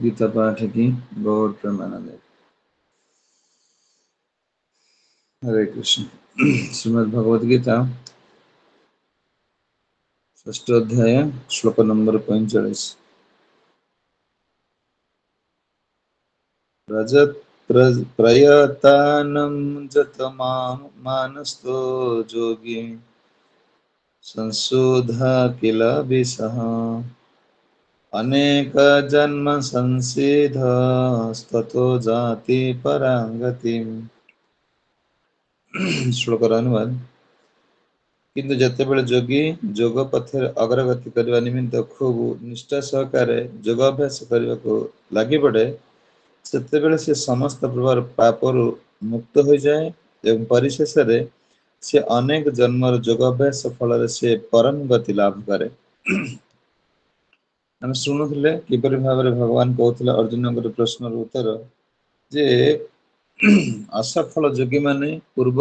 गीता पाठ की गौर प्रेमानंद। हरे कृष्ण। श्रीमद् भगवद गीता 6th अध्याय श्लोक नंबर 45। प्रयतानं जतमानस्तो जोगी संशोधा किल विसः अनेक जन्म संसिद्धस्ततो जाति परांगतिम्। श्लोकर अनुवाद। किंतु जेतेबेले जोगी जोग पथर अग्रगति करने निमित्त खूब निष्ठा सहकारे योगाभ्यास करने को लगी पड़े सेतेबेले से समस्त प्रकार पापरु मुक्त हो जाए एवं परिशेष रे से अनेक जन्मर योगाभ्यास फल से परम गति लाभ करे। हम शुणुले किपरि भाव भगवान कहते अर्जुन प्रश्न उत्तर जे असफल योगी माने पूर्व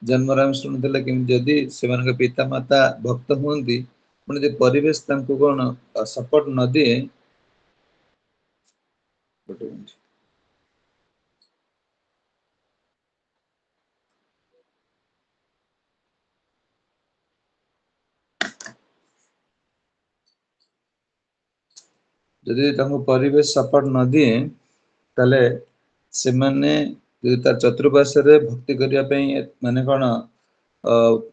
जन्म शुणुले कि जदि से पिता माता भक्त हमें पुणी परिवेश कौन सपोर्ट न दिए जदि परिवेश सपोर्ट न दिए ताले से माने चतुर्पार्श्व भक्ति करने माने कौन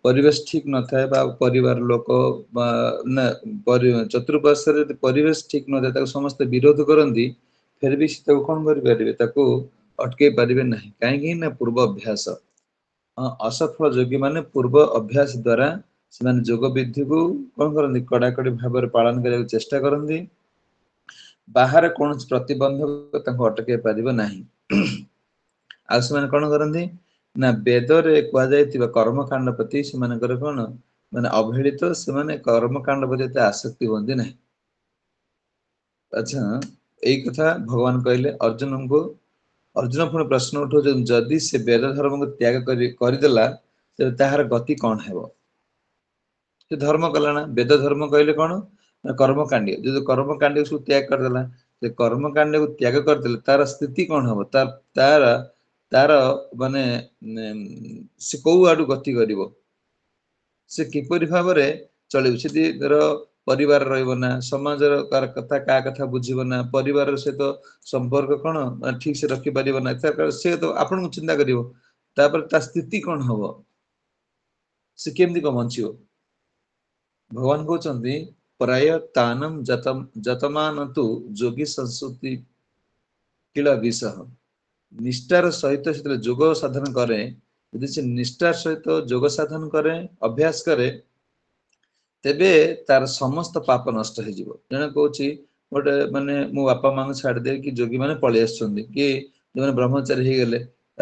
परिवेश ठीक न था परिवार लोक चतुर्पार्श्व परिवेश ठीक न था समस्त विरोध करती फिर भी से कौन करें अटकई पारे ना कहीं पूर्व अभ्यास असफल योगी माने पूर्व अभ्यास द्वारा से योग विधि को कौन करती कड़ाकड़ी भाव पालन करने चेष्टा करती बाहर कौन प्रतिबंधक अटकई पार ना कौन करती ना वेद रे कहुई कर्मकांड प्रति से कौन माने अवहेलित से कर्मकांड प्रति आसक्ति होती ना। अच्छा यही कथा भगवान कहले अर्जुन को अर्जुन पुणी प्रश्न उठो जदि से वेद धर्म को त्याग करदेला तार गति कौन है से धर्म कला ना वेद धर्म कहले कौन कर्मकांडी जो कर्मकांड सब त्याग करदेला कर्मकांड को त्याग करदे तार स्थिति कौन हम तार तार तार माने से कौ आडू गति कर से किपरि भाव चलो से परिवार रहा समाज कथा क्या कथा बुझीब ना परिवार सहित संपर्क कौन ठीक से रखिपार ना से तो आपन को चिंता कर स्थिति कौन हम से केमती कौन बच भगवान कहते प्राय तानम जतमान तु जोगी संस्कृति किल विषह निष्ठार सहित से जोग साधन करे यदि से निष्ठार सहित जोग साधन करे अभ्यास करे तेबे तार समस्त पाप नष्ट हो जने कौच गोटे माने मो बापा माँ छाड़ दे कि जोगी मैंने पलि आस कि जो ब्रह्मचारी हो गले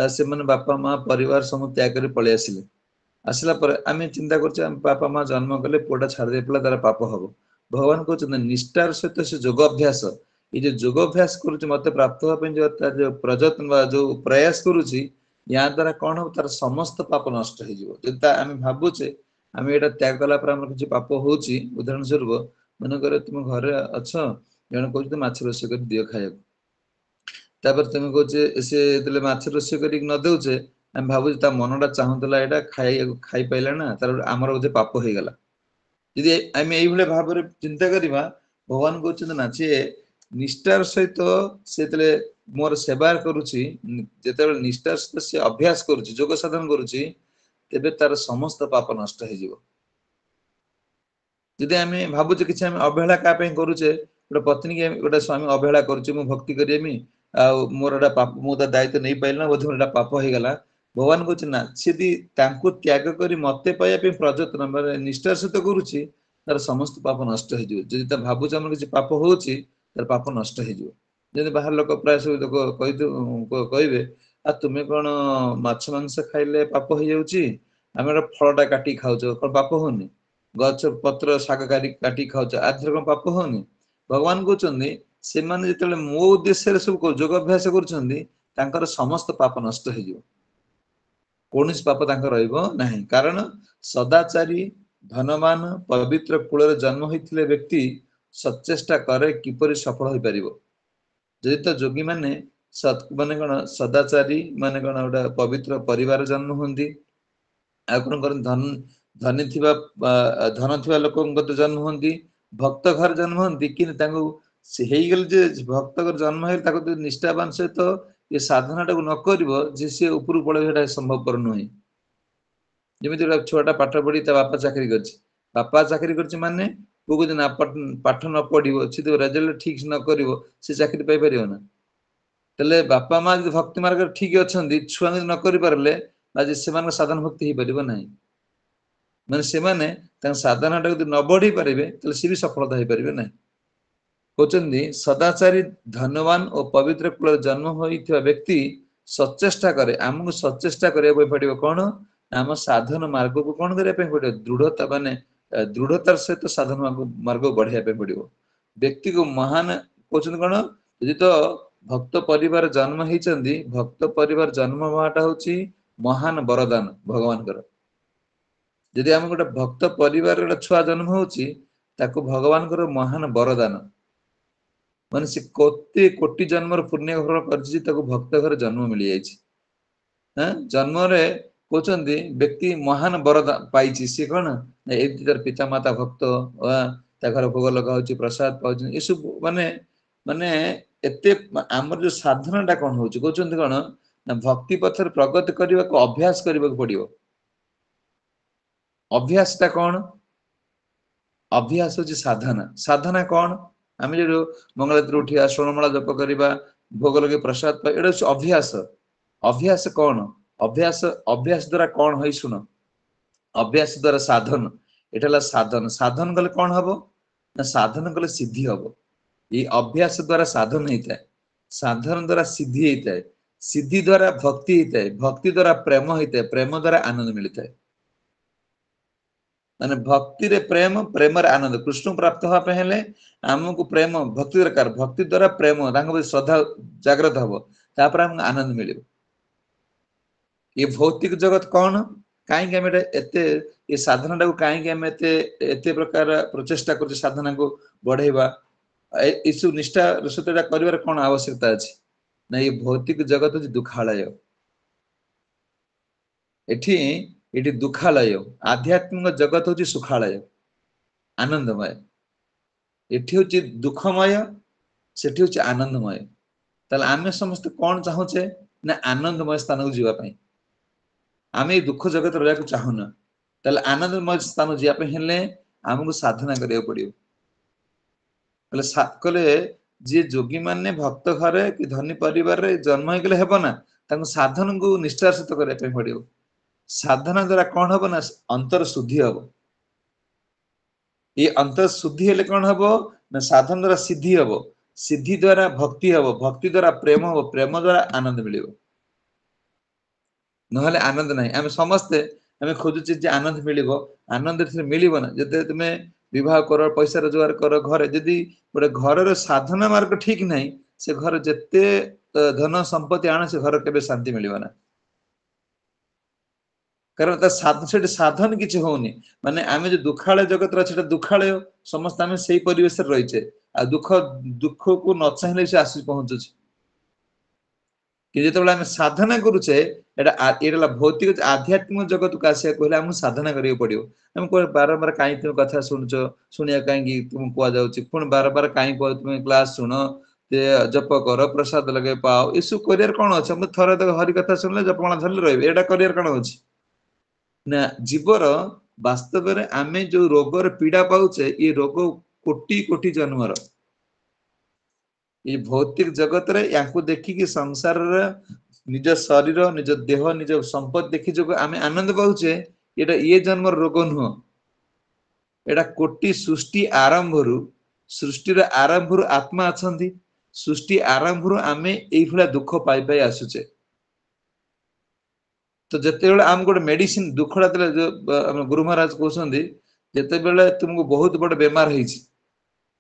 से बापा माँ परिवार सब त्याग कर पलि आसिले आसला आम चिंता कर बापा माँ जन्म कले पुआटा छाड़ दे पड़ा तार पाप हम भगवान कहते निष्ठार सहित से योग अभ्यास ये जो योग अभ्यास करुच्च मत प्राप्त होगा जो प्रयत्न जो प्रयास करुच्ची या द्वारा कौन हो तार समस्त पाप नष्ट हो भावुचे आम यहाँ त्याग कला किसी पाप हो उदाहरण स्वरूप मनकर तुम घरे अच्छ जन कह माछ रोषे कर दियो खाया तुम कहे सी माछ रोषे कर न दौचे आम भावुँ मनटा चाहूला यहाँ खाई पाला ना तार आमर बोधे पाप हो गला जी आम ये भाव चिंता करवा भगवान कहते ना सी निष्ठार सहित से मोर सेवा करुच्ची जिते निष्ठार सहित से अभ्यास करुच्ची योग साधन करुच्ची तेबे तार समस्त पाप नष्ट हो आम भावुचे कि अवहेला क्या करुचे गोटे पत्नी के गोटे स्वामी अवहेला करुच्ची मु भक्ति करी मोर एटा पाप मुझे दायित्व नहीं पाइल ना बोध मोर पाप हो गला भगवान कहते ना सी त्याग कर मत पाइबा प्रयत्न निष्ठार सहित करुच्ची तार समस्त पाप नष्ट हो भावुचे आम किसी पाप हो पाप नष्ट हो बाहर लोक प्राय सब लोक कहे आ तुम्हें कौन माछ मांस खाइले पाप हो जाऊँगी आम फलटा काटिक खाऊ कौन पाप होनी गच पत्र शाग काटिक खाऊ आधर कौन पाप होनी भगवान कहते से जो मो उद्देश्य सब योगाभ्यास कर समस्त पाप नष्ट हो कौन पाप ना कारण सदाचारी धनवान पवित्र कूल जन्म होते व्यक्ति सचेष्टा करे किपर सफल हो पार जदि तो जोगी माने सत माने कोन सदाचारी माने कोन गोटा पवित्र परिवार जन्म हुंदी आ कोन कर धन धनी थिबा धन थिबा लोकंगत जन्म हुंदी भक्त घर जन्म हुंदी कि तांगु से हेई गेल जे भक्त घर जन्म हे ताको तो निष्ठावान से तो ये साधना टाको न करिवो जे से ऊपर पळे हेटा संभव पर नही जेमिति छोटा पाठ पढी ता बापा चाकरी करछि बापा चाकरी करछि माने पुगु दिन पाठ न पढिवो छि तो रिजल्ट ठीक न करिवो से चाकरी पाइ परियो ना तले बापा मा जदि भक्ति मार्ग ठीक अछंदी छुआ न करि परले आज सेमान साधन भक्ति ही परिबो नाही माने से माने ता साधना टा न बढ़ी परिबे तले से भी सफलता ही परिबे नाही कोचंदी सदाचारी धनवान और पवित्र कुल जन्म होइथिबा व्यक्ति सचेष्टा करे हमहु सचेष्टा करे पड़िबो कोन आम साधन मार्ग को कोन करे पे पड़िबो दृढ़ता माने दृढ़तार सहित साधन मार्ग बढ़िया पे पड़िबो व्यक्ति को महान कोचंदी कोन यदि तो भक्त परिवार जन्म हिचंदी भक्त परिवार जन्म हवाटा होची महान वरदान भगवान कर यदि हम गोटे भक्त परिवार गोटे छुआ जन्म होची ताको भगवान कर महान वरदान माने से कोटि कोटि जन्मर पुण्य घर करछि ताको भक्त घर जन्म मिलि जाइछि हां जन्म रे कोचंदी व्यक्ति महान वरदान पाइछि से कोन एति तर पिता माता भक्त ता घर भोग लगा होछि प्रसाद पाउछि ए सब माने माने एते हमर जो साधनाटा कोन होछि कोचंदी कोन ना भक्ति पथर प्रगति करबा को अभ्यास करबा को पड़िबो अभ्यासटा कोन अभ्यास होछि साधना साधना कोन आमे जो मंगलत्र उठिया सोनमाला जप करबा भोग लगे प्रसाद पा एडा अभ्यास अभ्यास कोन अभ्यास अभ्यास द्वारा कोन होई सुनो अभ्यास द्वारा साधन एटाला साधन साधन गले कोन हबो ना साधन गले सिद्धि हबो ये अभ्यास द्वारा साधन हेता साधन द्वारा सिद्धि हेता सिद्धि द्वारा भक्ति हेता भक्ति द्वारा प्रेम हेता प्रेम द्वारा आनंद मिलता है माने भक्ति रे प्रेम प्रेम रे आनंद कृष्ण प्राप्त होवा पहले हमको प्रेम भक्ति दरकार भक्ति द्वारा प्रेम तांको श्रद्धा जागृत हबो तापर हम आनंद मिलिबो ये भौतिक जगत कोन काई के हम एते ये साधना को काई के हम एते एते प्रकार प्रचेष्टा कर साधना को बढ़ेबा इसु निष्ठा रसतटा करिवार कोन आवश्यकता अछि ना ये भौतिक जगत जे दुखालय एठी एठी दुखालय आध्यात्मिक जगत होची सुखालय आनंदमय एठी होची दुखमय सेठी होची आनंदमय तले आमे समस्त कोन चाहूचे ना आनंदमय स्थान को जीवा पई आमे दुख जगत रहया को चाहूना तले आनंदमय स्थान जिया पे हेले हमको साधना करियो पड़ियो तले कले जे जोगी माने भक्त घरे कि धनी परिवार रे जन्म हे गेले हेबो ना ताको साधन को निष्ठासित करे पे पड़ियो साधना द्वारा कौन हबो ना अंतर शुद्धि हबो ये अंतर शुद्धि हेले कौन हबो ना साधन द्वारा सिद्धि हबो सिद्धि द्वारा भक्ति हबो भक्ति द्वारा प्रेम हबो प्रेम द्वारा आनंद मिलिबो नहले आनंद नाही हम समस्त हम खोजुछि जे आनंद मिलिबो आनंद से मिलिबो ना जते तुमे विवाह करो पैसा रोजगार करो घर यदि गोटे घर रो साधना मार्ग ठीक नाही से घर जते धन संपत्ति आने से घर केबे शांति मिलिबो ना कारण ता साधन साधन किछि होनी माने आमे जो दुखालय जगत रा सेटा दुखालय समस्त आमे सेही परिवेश रे रहिचे आ दुख दुख को न चाहिले से आसी पहुंचुछ कि जेतबेला आमे साधना करूचे एटा एटाला भौतिक आध्यात्मिक जगत को आसे कहले हम साधना करियो पड़ियो हम को बारंबार काई तुम कथा सुनचो सुनिया काई तुम को जाउची पुन बारंबार काई को तुम क्लास सुनो ते जप करो प्रसाद लगे पाओ इसु करियर कोन अछि हम थरे तो हरि कथा सुनले जपणा धरले रहबे एटा करियर कोन अछि ना जीवर वास्तव रे आमे जो रोगर पीड़ा पाउचे ये रोग कोटि कोटि जन्मर ये भौतिक जगत रे याकू देखि कि संसार रे निज शरीर निज देह निज संपत्ति देखि जो आमे आनंद पाउचे एटा ये जन्मर रोग न एटा कोटि सृष्टि आरंभ रु सृष्टि रे आरंभ रु आत्मा अछंती सृष्टि आरंभ रु आमे एई फला दुख पाई पाई आसुचे तो जते बेले आम गोटे मेडिसिन दुखड़ा तले जो गुरु महाराज कहउछंदी जते बेले तुमको बहुत बड़ बीमार हेछि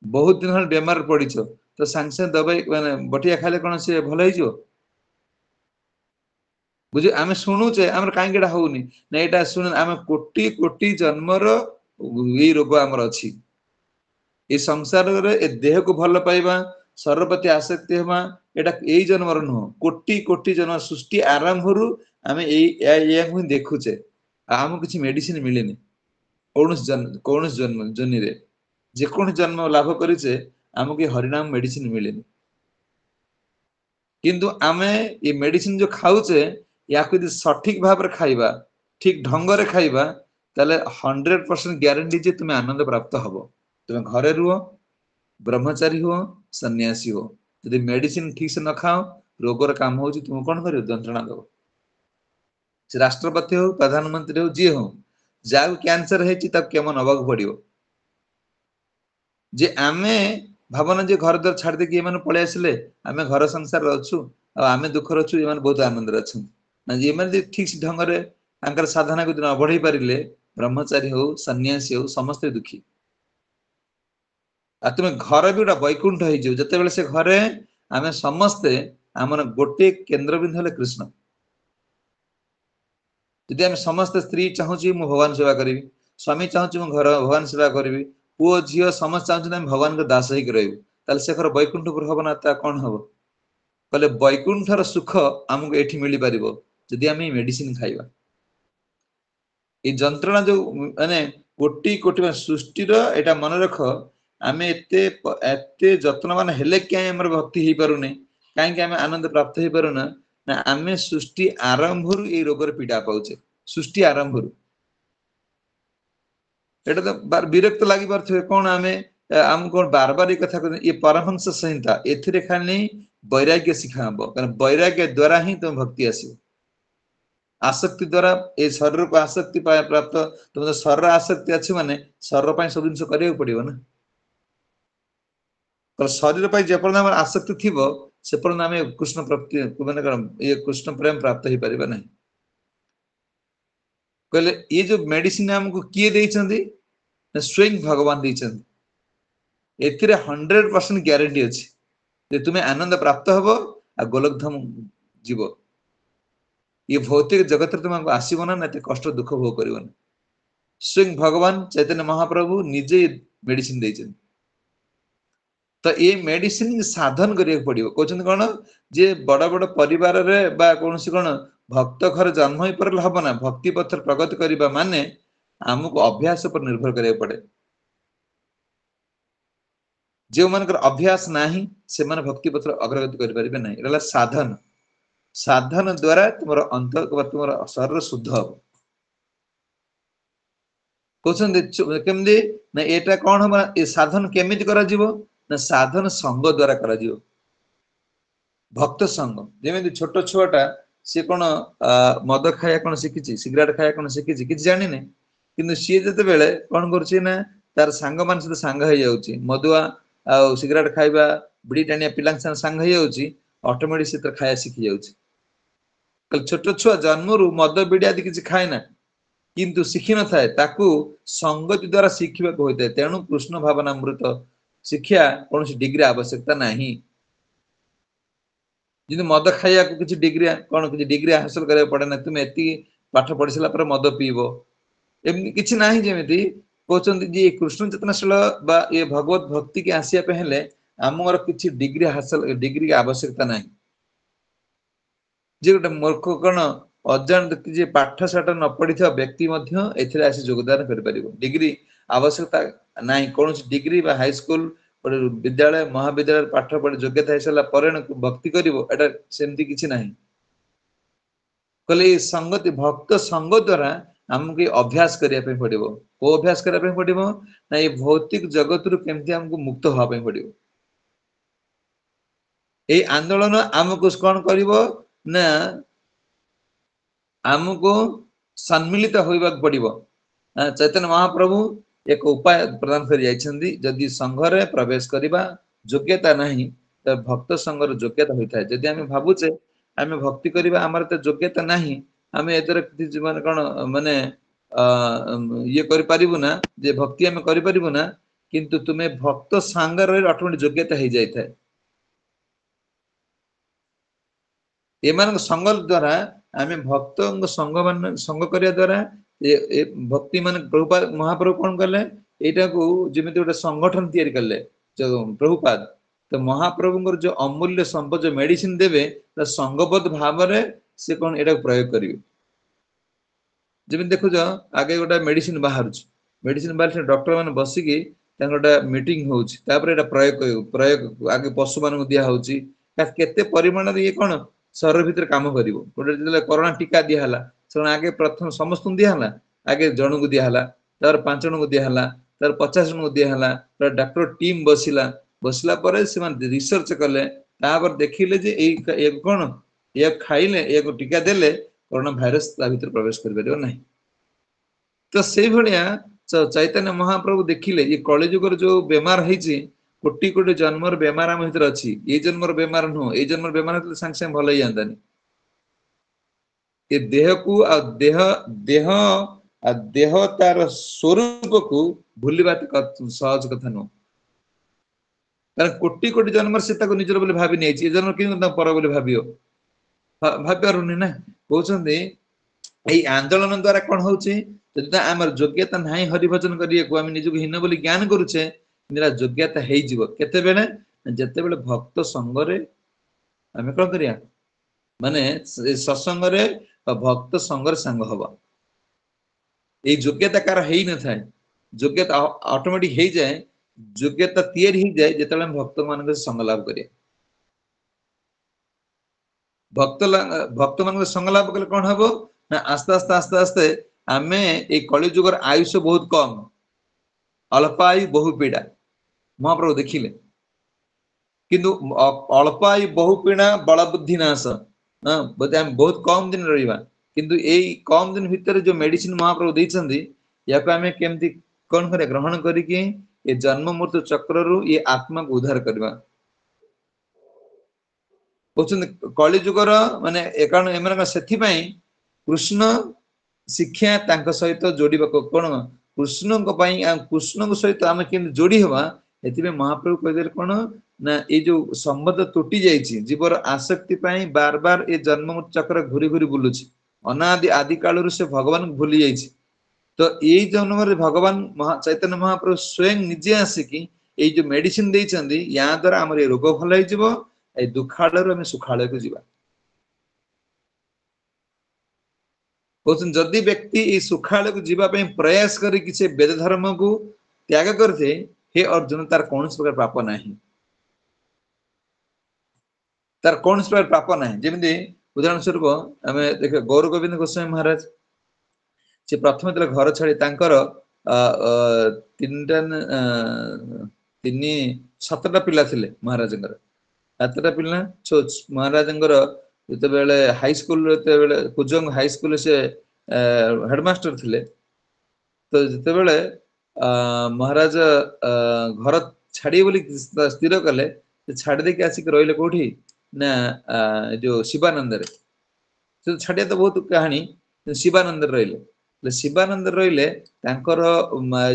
बहुत दिन हल बीमार पड़िछो तो सांसे दवाई माने बटिया खाले कोन से भलो हेजियो बुझे आमे सुनुचे हमर काई केडा होउनी ना एटा सुन आमे कोटि कोटि जन्मर ए रोग हमर अछि ए संसार रे ए देह को भलो पाइबा शरीर प्रति आसक्ति हमा एटा एई जन्मर नुह कोटि कोटि जन्म सृष्टि आरंभरु आमे एई को देखुचे आम किछि मेडिसिन मिलेनी कौन जन्म जन्नी रे जे कौन जन्म लाभ करिचे आमके हरिनाम मेडिसिन मिलेनी किंतु आमे ये मेडिसिन जो खाऊचे या यदि सठिक भाव रे खाइबा ठीक ढंग रे खाइबा ताले 100% ग्यारंटी जे तुमे आनंद प्राप्त हबो तुमे घरे रुओ ब्रह्मचारी हो सन्यासी हो यदि मेडिसिन ठीक से न खाओ रोगर काम होची तुम कोन करियो यंत्रणा दो से राष्ट्रपति हो प्रधानमंत्री हो जे हो जाउ कैंसर हेची तब केमन अबक पड़ियो जे आमे भावना जे घर दर छाड़ दे कि एमन पळे आसले आमे घर संसार रहछु आ आमे दुख रहछु एमन बहुत आनंद रहछु ना जे एमन जे ठीक ढंग रे अंकर साधना को न बढ़ई परिले ब्रह्मचारी हो सन्यासी हो समस्त दुखी आ तुम घर भी गोटा वैकुंठ हो जिते बड़े से घरे आमे समस्ते आमर गोटे केन्द्र बिंदु हेले कृष्ण यदि आम समस्त स्त्री चाहूँ मु भगवान सेवा करी स्वामी चाहूँ मु घर भगवान सेवा करी पुओ झील समस्त चाहूँ भगवान को दास होकर रही से घर वैकुंठपुर हम ना कौन हम कहले वैकुंठर सुख आमको ये मिल पार जदि आम मेडिसिन खाइबा ये जंत्रणा जो माने कोटि कोटि सृष्टिर एटा मन रख आमे एते जत्नवान हेले क्या हमर भक्ति हे पारुने काहे कि आमे आनंद प्राप्त हे पारुना ना आमे सृष्टि आरंभरु ए रोगर पीड़ा पाउचे सृष्टि आरंभरु एटा तो बार विरक्त लागि परथे कोन आमे आम कोन बार बार ये कथा ये परमहंस संहिता एथिरे खाली वैराग्य सिखाबो कारण वैराग्य द्वारा ही तुम भक्ति आसी आसक्ति द्वारा ए शरीर को आसक्ति प्राप्त तुम शरीर आसक्ति अच्छी माने शरीर पर सब जिन करिया पड़ियो ना तो शरीर पर जेपर्यंत हमर आसक्ति थिबो से पर्यंत आमे कृष्ण प्राप्ति माने ये कृष्ण प्रेम प्राप्त ही परिबा नहीं कहले ये जो मेडिसिन हमको किए देइछंदी स्वयं भगवान देइछंदी एथिरे 100% ग्यारंटी अछि जे तुमे आनंद प्राप्त हबो आ गोलकधाम जीवो ये भौतिक जगत रे तुमको आसीबो ना नते कष्ट दुख भोग करिवो ना स्वयं भगवान चैतन्य महाप्रभु निजे मेडिसिन देइछन तो ये मेडिसिन साधन करिया पड़िबो कहछन कोन जे बड़ बड़ परिवार रे बा कोनसी कोन भक्त घर जन्म होई परल हबो ना भक्ति पथ प्रगति करिबा माने हमको अभ्यास पर निर्भर करिया पड़े जो मानकर अभ्यास नाही से माने भक्ति पथ अग्रगति करि परिबे नाही एला साधन साधन द्वारा तुमर अंतर तुमर शरीर शुद्ध हो कहछन केमदी ना एटा कोन हम ए साधन केमिति करा जीवो ना साधन संग द्वारा करा जीवो भक्त संग जेमिति छोट छुआटा से कोन मद खाया कोन सिकिछि सिगरेट खाया कोन सिकिछि किछ जानि नै किंतु सी जते बेले कोन करछि ना तार संग मान से संग हो जाउछि मदुआ आ सिगरेट खाइबा बिडी टानिया पिलांग संग हो जाउछि ऑटोमेटिक से खाया सिखि जाउछि कल छोट छुआ जन्मरु मद बिडी आदि किछ खाय ना किंतु शिखि न थाए ताकू संगति द्वारा शिखिबा को होइते तेनु कृष्ण भावना अमृत शिक्षा कौन डिग्री आवश्यकता नहीं जिन मद खाया को किछि डिग्री कोन किछि डिग्री हासिल करे पड़े ना तुम एति पाठ पढ़ि सला पर मद पीबो एमनि किछि नाही जेमिति कहचंती जे कृष्ण चेतनाशील बा ये भगवत भक्ति के आसिया पहले हमर किछि डिग्री हासिल डिग्री की आवश्यकता नाही जे गोटे मूर्ख कोन अजान जे पाठ साठ न पढ़िथिबा व्यक्ति मध्य एथिरे आसी योगदान कर परिबो डिग्री आवश्यकता नाही कोन डिग्री बा हाई स्कूल विद्यालय महाविद्यालय पाठ पढ़ योग्यता हैसला पर भक्ति करिवो एटा सेमति किछि नाही कले संगति भक्त संग द्वारा हमके अभ्यास करिया पे पड़िबो को अभ्यास करिया पे पड़िबो ना ये भौतिक जगत रु केमति हमको मुक्त होवा पे पड़िबो ए आंदोलन हमको कोन करिवो ना हमको सम्मिलित होइबा पड़िबो चैतन्य महाप्रभु एक उपाय प्रदान कर जाइछन्दी जदि संघ रे प्रवेश करिबा योग्यता नाही त भक्त संघ रे योग्यता होइता जदि हम भाबुचे हम भक्ति करिबा हमर त योग्यता नाही हम एतर जीवन कोन माने ये करि परिबु ना जे भक्ति हम करि परिबु ना किंतु तुमे भक्त संग रे ऑटोमेटिक योग्यता हो जाइता एमान संग द्वारा आमे भक्त संग मान संग करिया द्वारा ए भक्ति मान प्रभुपाद महाप्रभु कोन करले एटा को जेमिति गोटे संगठन तयारी करले प्रभुपाद तो महाप्रभु जो अमूल्य संपद जो मेडिसिन देवे संगबद्ध भाव से कौन एटा प्रयोग करेंगे जमी देखुच आगे गोटे मेडिसिन बाहर मेडिसिन बाहर डॉक्टर मैंने बसिकी गोटे मीटिंग हो प्रयोग प्रयोग आगे पशु मान दिया केते परिमाण ये कौन शरीर भितर काम कर गोटे कोरोना टीका दिहला से आगे प्रथम समस्त दिहला आगे जन को दिहला तर 5 जन को दिहला तर 50 जन को दिहला डॉक्टर टीम बसिला बसला पर से रिसर्च कले तापर देखिले जे ए कौन ये खाइले एक टीका देले कोरोना भाइरस ता भीतर प्रवेश कर परियो नहीं तो से भलिया चैतन्य महाप्रभु देखिले ये कलिजुगर जो बेमार हेची कोटी कोटी जन्मर बेमार हम भीतर अछि ए जन्मर बेमार नो ए जन्मर बेमार तो संग संग भलो जानतानी ये देह को आ देह देह आ देह तार स्वरूप को भूलिबा सहज कथा नो कारण कोटी कोटी जन्मर से ताको निजर बोले भाबी नै ए जन्म कि पर बोले भाबियो भाबियारुनी ना कहउछन्ते एई आंदोलन द्वारा कोन होउची जदा हमर योग्यता नाही हरिभजन करिए को हम निजको हीन बोली ज्ञान करूछे मेरा योग्यता हेई जीवो केते बेले जते बेले भक्त संग रे हमें कोन करिया माने सत्संग रे भक्त संग रे संग हबा ए योग्यता कार हेई न थाए योग्यता ऑटोमेटिक हेई जाए योग्यता तैयार ही जाए जते हम भक्त मान के संग लाभ करिया भक्त मान संग लाभ कले कोन हबो ना आस्ते आस्ते आस्ते आस्ते आमे ए कलि जुगर आयुष बहुत कम अल्पायु बहु पीड़ा महाप्रभु देखिले किंतु अल्पायु बहु पीड़ा बल बुद्धि नाश हां बोले हम बहुत कम दिन रहिबा किंतु एई कम दिन भीतर जो मेडिसिन महाप्रभु दैछंदी याको आमे केमती कोन करे ग्रहण करी कि ए जन्म मृत्यु चक्र रु ये आत्मा को उद्धार करबा कलि जुगर माने एकारण एमन सेथि पई कृष्ण शिक्षा तांक सहित जोड़िबा कोन कृष्ण को पई कृष्ण को सहित आमे के जोड़ी हवा एति में महाप्रभु कहदेर कोन ना ए जो संबंध टूटी जाईची जीवर आसक्ति पई बार बार ए जन्म चक्र घुरी घुरी बुलुची अनादि आदि काल रु से भगवान भूली जाईची तो ए जन्म रे भगवान चैतन्य महाप्रभु स्वयं निजे आसी ए जो मेडिसिन देइचंदी या द्वारा हमर रोग भल होई जिवो ए दुखालय रो हम सुखालय को जीवा कोसन जदि व्यक्ति ए सुखालय को जीवा पे प्रयास करी कि से वेद धर्म को त्याग करथे हे अर्जुन तार कौन प्रकार पाप नाही तार कौन प्रकार पाप नाही जेमिति उदाहरण स्वरूप हमें देख गौर गोविंद गोस्वामी महाराज से प्रथम तले घर छाड़ी तांकर तीन 7टा पिला थिले महाराजंकर 7टा पिला महाराजंकर जते बेले हाई स्कूल जते बेले कुजंग हाई स्कूल से हेडमास्टर थिले तो जते बेले महाराज घर छाड़ी बोली स्थिर कले छाड़ी दे के आसिक रहिले कोठी ना जो शिवानंद रे तो छाड़िया तो बहुत कहानी शिवानंद रहिले शिवानंद रहिले तांकर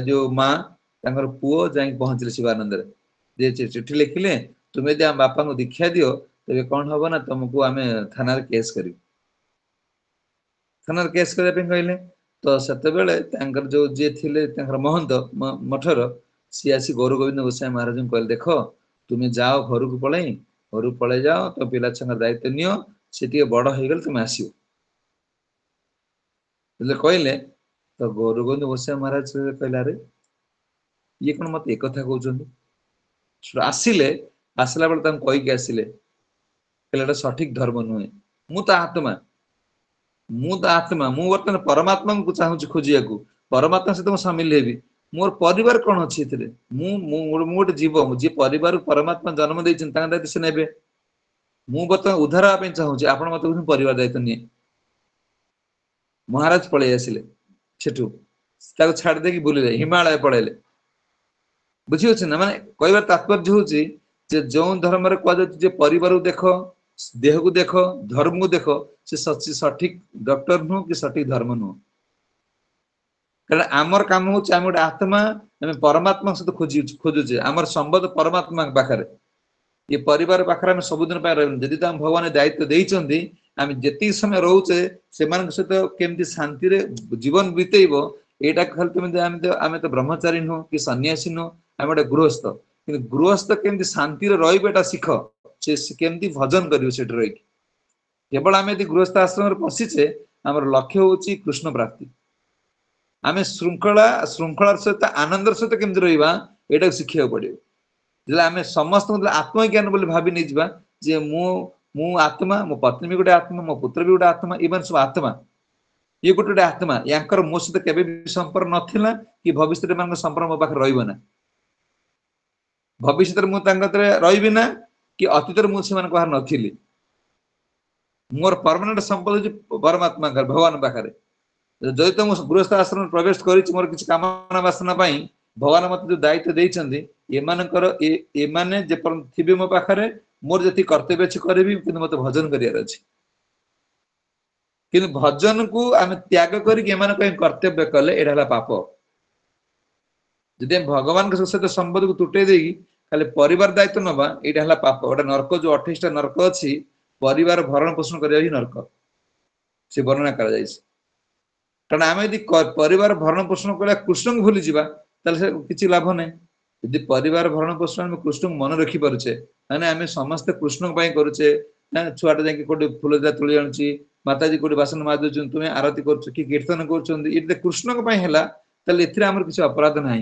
जो मां तांकर पुओ जाई पहुंचले शिवानंद रे जे चिट्ठी लिखिले तुमे जे बापा को दीक्षा दियो तबे कौन हबो ना तुमको आमे थाना रे केस करी थाना रे केस करे पे कहले तो सेते बेले तांकर जो जे थिले तांकर महंत मठर सी आसी गौर गोविंद गोसाई महाराज को कहले देखो तुमे जाओ घर को पळे जाओ तो पिला संग दायित्व नियो सेती बड़ हो गेल तुमे आसियो ले कहले तो गौर गोविंद गोसाई महाराज कहला रे ये कोन मत एक कथा कहउछन आसिले आसला बेले तम कहि के आसिले कहले सठिक धर्म नुहे मु तो आत्मा मु वर्तन परमात्मा को चाहू खोजिया को परमात्मा से तो शामिल हेबी मोर परिवार कोन अछि एथिरे मु गोटे जीव जे परिवार परमात्मा जन्म दै चिंता दायित्व से नेबे मु वर्तन उद्धार पे चाहू आपण मत परिवार दायित्व निये महाराज पळे आसिले छेटू ताको छाड़ दे कि बुलिले हिमालय पळेले बुझियो छ ना माने कहबा तात्पर्य होची जे जो धर्म रे कहै जे परिवार को देखो देह को देखो धर्म को देखो से सठिक डॉक्टर नु कि सठिक धर्म नु कारण आमर काम हो हम गोटे आत्मा हम परमात्मा सहित खोजुचे आमर संबंध परमात्मा पाखरे ये परिवार पाखरे हम सबुदिन जदि तो भगवान दायित्व देइचंदी आम जेति समय रोचे से सहित केमती शांति रे जीवन बीतेइबो एटा खाली तुम आम तो ब्रह्मचारी नु कि सन्यासी नु आम गोटे गृहस्थ कि गृहस्थ केमती शांति रहा शिख से केमती भजन कर रही केवल आम यदि गृहस्थ आश्रम पशिचे आम लक्ष्य हूँ कृष्ण प्राप्ति आम श्रृंखला श्रृंखलार सहित आनंदर सहित केमती रहा यहाँ शिखा पड़ो जो आम समस्त आत्मज्ञान बोली भावी नहीं जावा जे मु आत्मा मो पत्नी भी गोटे आत्मा मो पुत्र भी गोटे आत्मा ये सब आत्मा ये गोटे आत्मा यांकर मो सहित केबे भी संपर्क नथिला कि भविष्य में संपर्क मो पाखे रहिबो ना भविष्य में मुझे रही ना कि अतीत मुझे बाहर नी मोर परमानेंट संपद परमात्मा भगवान पाखे जदि तो मुझे गृहस्थ आश्रम प्रवेश कर मोर किसी कामना बासना भगवान मत जो दायित्व देते एमाने थे मो पाखे मोर जी कर्तव्य अच्छी करी कि मत भजन करार अच्छे कि भजन को आम त्याग कर कर्तव्य कले यहाँ पाप जदि भगवान के सहित संबंध को तुटे देगी खाली परिवार दायित्व नवा यहाँ पाप गोटे नरक जो 28टा नरक अच्छी परिवार भरण पोषण करने नरक से वर्णना कर कारण आम यदि परिवार भरण पोषण करा कृष्ण को भूली जावा किसी लाभ ना यदि परिवार भरण पोषण आम कृष्ण को मन रखी पारे आम समस्त कृष्ण करुचे छुआटा जाके फूल दिला तुली आनुची माताजी कोटी बासन माज तुम्हें आरती कर कीर्तन कर कृष्ण है आम किसी अपराध ना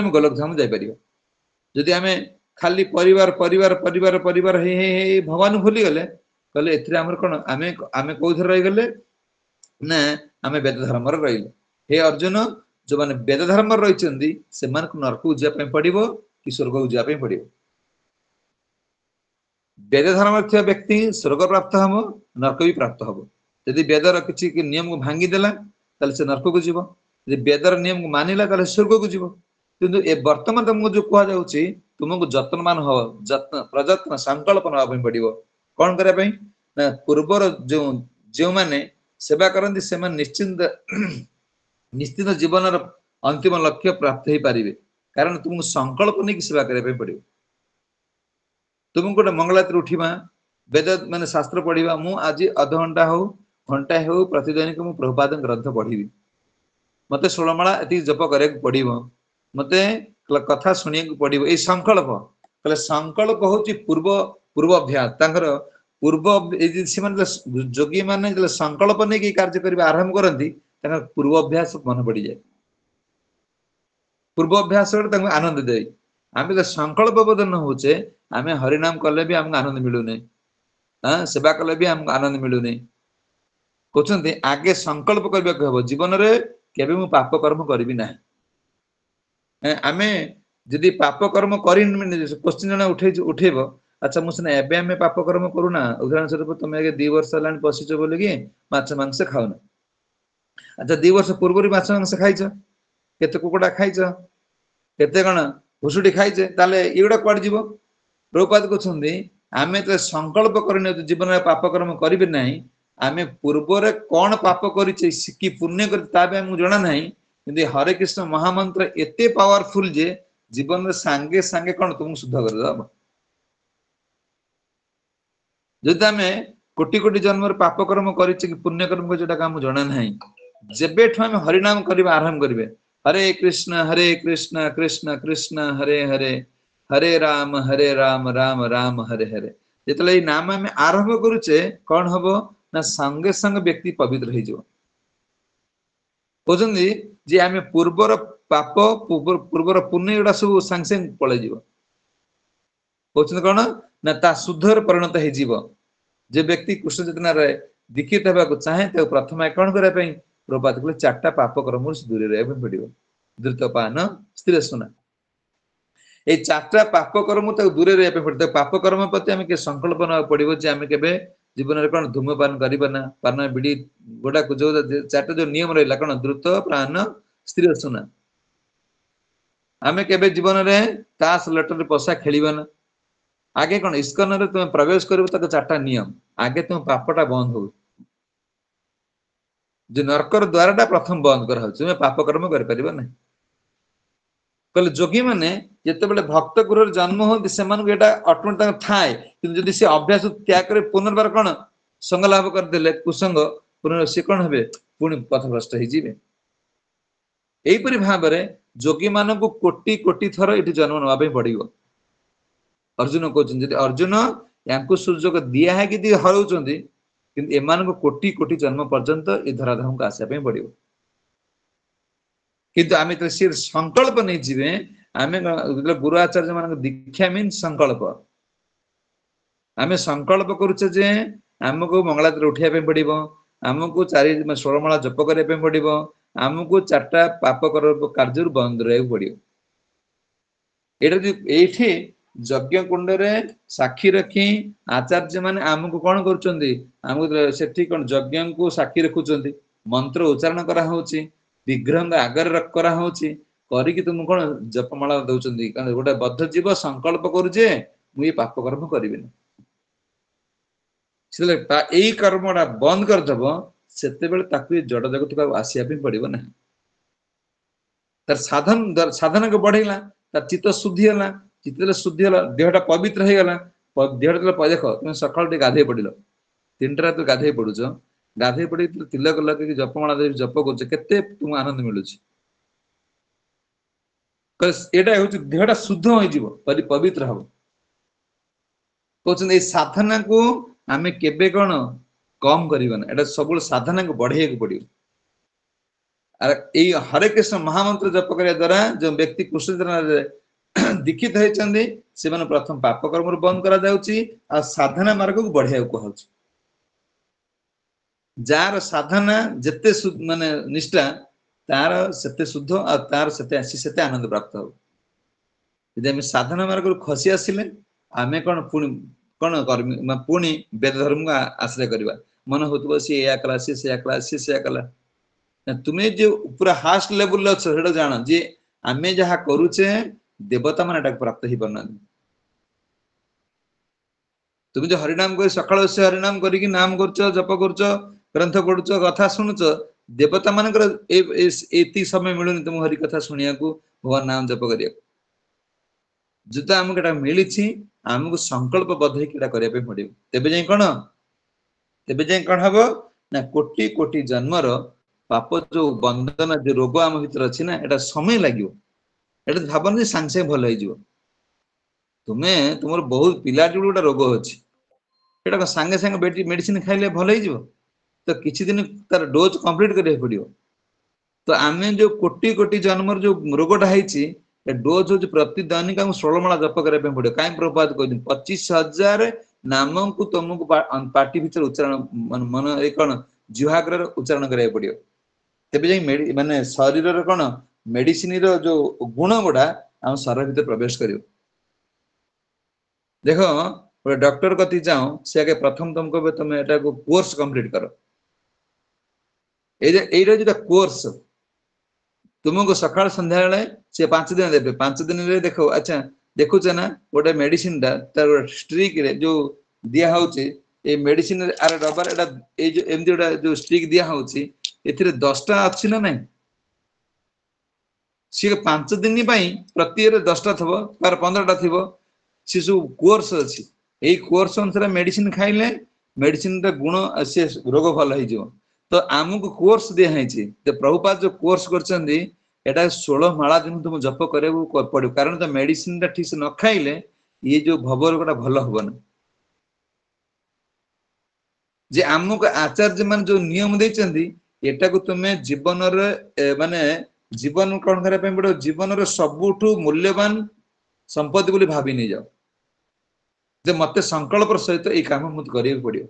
गोलकधाम जापर जदि आम खाली परिवार परिवार परिवार परिवार भगवान भूली गले कहले एमर कौन आम आम कौन रहीगले ना आम वेद धर्म रही हे अर्जुन जो मैंने वेद धर्म रही से नरक को जावाई पड़ो कि स्वर्ग को जावाई पड़ो वेद धर्म व्यक्ति स्वर्ग प्राप्त हम नरक भी प्राप्त हम यदि वेदर किसी नियम को भांगीदेला से नरक को जीव यदि वेदर नियम को मानिला स्वर्ग को जीव किंतु ए वर्तमान तुमको जो कह जाउची तुमको जत्नमान हो जत्न प्रयत्न संकल्प नवा पड़ो कौन करने ना पूर्वर जो जो माने सेवा करती से निश्चिंत निश्चित जीवन अंतिम लक्ष्य प्राप्त हो पारे कारण तुमको संकल्प नहीं सेवा करने पड़ो तुमको गोटे मंगलाती उठा वेद मान शास्त्र पढ़ा मु आज अध घंटा हो घंटा हो प्रतिदिन मुझे प्रभुपाद ग्रंथ पढ़ी मत 16 माला ये जप करा पड़ो मत कथा शुणा पड़ो ये संकल्प कहले संकल्प हूँ पूर्व पूर्वाभ्यास पूर्व जोगी मान संकल्प नहीं कार्य करने आरंभ करती पूर्वाभ्यास मन पड़ जाए पूर्वाभ्यास आनंद दे आम जो संकल्पबद्ध न होचे आम हरिनाम कले भी आमको आनंद मिलूनी हाँ सेवा कले भी आमको आनंद मिलूनी कहते आगे संकल्प करने जीवन में केबे मु पाप कर्म करी ना आम जदि पाप कर्म कर क्वेश्चन जना उठेब अच्छा मुझे एवं आम पाप कर्म करूना उदाहरण स्वरूप तुम आगे 2 वर्ष है पशिच बोलिकी माछ मांस खाऊना अच्छा 2 वर्ष पूर्व माछ मांस खाइच केते कुकुड़ा खाइच केते कण भुसुड़ी खाइचे ताले एगुड़ा कौड़ जीव प्रभुपाद कहते आम तो संकल्प कर जीवन में पाप कर्म करेंगे ना आम पूर्व कौन पाप कर पुण्य कर जना ना कि हरे कृष्ण महामंत्र एते पावरफुल जे जीवन में सांगे सांगे कौन तुमको शुद्ध कर जदि आम कोटि कोटि जन्म पाप कर्म कर पुण्य कर्म जो जना ना जेबेठू आम हरिनाम करवा आरंभ करेंगे हरे कृष्ण कृष्ण कृष्ण हरे हरे हरे राम राम राम हरे हरे जिते ये नाम आम आरंभ करुचे कौन हम ना संगे संग व्यक्ति पवित्र हो कहते जे आम पूर्वर पाप पूर्वर पुण्य गुड़ा सब सांगे सांगे पलैज कहते कौन ना ता शुद्धर परिणत हो जे व्यक्ति कृष्ण चेतना दीक्षित होगा चाहे प्रथम कौन करने प्रभुपाद कहले 4टा पाप कर्म दूर रहा पड़ो द्रुतपान स्थिर सुना ये 4टा पाप कर्म दूर रहा पड़ो पाप कर्म प्रति आम संकल्प ना पड़ो आम के जीवन में कौन धूमपान करना पान बिड़ी गुड़ा जो 4टा जो नियम रहा कौन द्रुत प्राण स्थिर सुना आम के जीवन में ताश लटर पशा खेलना आगे कौन इस्कन रे तुम प्रवेश कर 4टा नियम आगे तुम पापटा बंद हो जो नरकर द्वारा प्रथम बंद कर तुम्हें पाप कर्म कर कहले जोगी मैंने जिते भक्त गृह जन्म होती से ऑटोमेटिक थाए कि सी अभ्यास त्याग कर पुनर्बार कौन संग लाभ करदे कुसंग पुनः सी कौन हे पुणी पथभ्रष्ट हो यहीपरि भाव में जोगी मान को कोटी कोटी थर ये जन्म ना पड़ो। अर्जुन कहते अर्जुन या सुযোগ दिया है कि हराउं कि एमान को कोटी कोटी जन्म पर्यंत ये धराधाम को आसापी पड़ो। किंतु आम सी संकल्प नहीं जीवे आम गुरु आचार्य मान दीक्षा मीन संकल्प आम संकल्प करुचे आमको मंगलाचरण उठाइबा पड़ो आमको 16 जप करने पड़ो आमको 4टा पाप कार्य बंद रहा पड़ो। ये यज्ञ कुंड रे साक्षी रखी आचार्य माने आमको कौन कर कौन यज्ञ को साक्षी रखुंट मंत्र उच्चारण करा विग्रह आगर करा करी तुम कौन जपमाला दौरान कारण गोटे बद्ध जीव संकल्प करुचे मुझे पाप कर्म करी यही कर्मटा बंद करदेव से जड़ जगत को आसापी पड़ो ना तार साधन साधन को बढ़ेगा तार चित्त शुद्धि है चित्त शुद्धि है देहटा पवित्र हो गला देह देख तुम सकाल गाधे पड़ 3टा रात गाधे पड़ुच गाधे पड़ तिलक लगे जपमाला जप कर तुम आनंद मिलूँ यहाँ हूँ देहटा शुद्ध हो पवित्र हम कहते साधना को आम के कौन कम करना सब साधना को बढ़े पड़ो। हरे कृष्ण महामंत्र जप करने द्वारा जो व्यक्ति कृष्ण दीक्षित होती से प्रथम पाप कर्म बंद करा साधना मार्ग को बढ़िया कहु जार साधना जिते माने निष्ठा तार सेते शुद्ध और तार सेते आनंद प्राप्त हो। यदि आम साधना मार्ग खसी आसिले आम कौन पुणी कौन कर्मी पुणी वेद धर्म को आश्रय करवा मन हो सी या कला सी से कला सी से कला तुम्हें जो पूरा हास्ट लेवल अच्छे जान जे आम जहाँ करुचे देवता मान प्राप्त ही पारना तुम जो हरिनाम कर सकाल से हरिनाम करके नाम कर जप कर ग्रंथ पढ़ुच कथा शुणुच देवता मान समय मिलूनी तुम हरि कथा शुणा भगवान नाम जप कर जो आमको मिली आमको संकल्प बद्ध करने पड़ो तेज जाए कौन हम ना कोटि कोटि जन्मर पाप जो बंधन जो रोग आम भर अच्छी ना यहाँ समय लगे ये भावन सांगे सांगे भल हो तुम्हें तुम बहुत पिला गोटे रोग अच्छे सांगे सांगे मेडिसिन खाइले भल हो तो किसी दिन तार डोज कंप्लीट करने पड़ो। तो आम जो कोटि कोटि जन्म जो रोगटा है डोज हूँ प्रति दैनिक 16 माला जप करने पड़ो कहीं प्रभात कह 25,000 नाम को तुमको पार्टी भर उच्चारण मन ये कौन जीवाग्र उच्चारण कराया पड़ो तेज माने शरीर कौन मेडिसिन जो गुण गुड़ा आम शरीर भर प्रवेश कर देख गोटे डॉक्टर कति जाओ सी आगे प्रथम तुमको तुम एटा कोर्स कंप्लीट कर जो कोर्स तुमको सकाल संध्या से 5 दिन देते 5 दिन रे देखो अच्छा देखुचे ना गोटे मेडिसिन तार स्ट्रिक रे जो दिया होची ए मेडिसिन आर डबर एटा ए जो एमती गोटा जो स्ट्रिक दिया होची एथिरे 10टा अछि ना नहीं सी 5 दिन प्रति 10टा थबो पर 15टा थबो सी सब कोर्स अच्छी यही कोर्स अनुसार मेडिसिन खाइले मेडिसिन गुण से रोग भल हो तो आमको कोर्स दिखाई तो प्रभुपाद जो कोर्स कर 16 माला दिन तुम जप कर पड़ो कारण तो मेडिसिन ठीक से न खाइले ये जो भव रोगटा भल हम जे आमको आचार्य मान जो नियम देते एटा को तुम्हें जीवन माने जीवन कौन करने पड़ो जीवन सबुठू मूल्यवान संपत्ति बोली भावी नहीं जाओ जे मते संकल्प सहित ये काम मुझे करिए पड़ो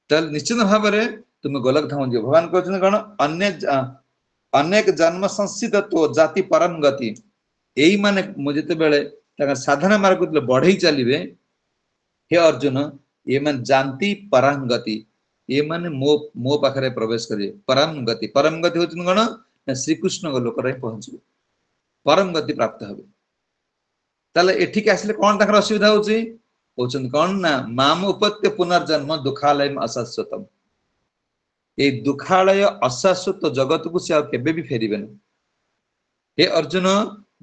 चल निश्चित भाव में तुम गोलक धाम जीव भगवान कहते कौन अनेक जन्म संस्थित तो जाति परम गति यही माने मुझे बेले साधना मार्ग बढ़े चलिए हे अर्जुन ये मान जानती परम गति ये माने मो पाखे प्रवेश करिए परम गति होती कौन श्रीकृष्ण लोक पहुंचे परम गति प्राप्त हे ताले एठिक आसिले कौन तक असुविधा होची कौन ना माम उपत्य पुनर्जन्म दुखालय अशाश्वतम ये दुखालय अशाश्वत जगत को से केबे भी फेरिबे न हे अर्जुन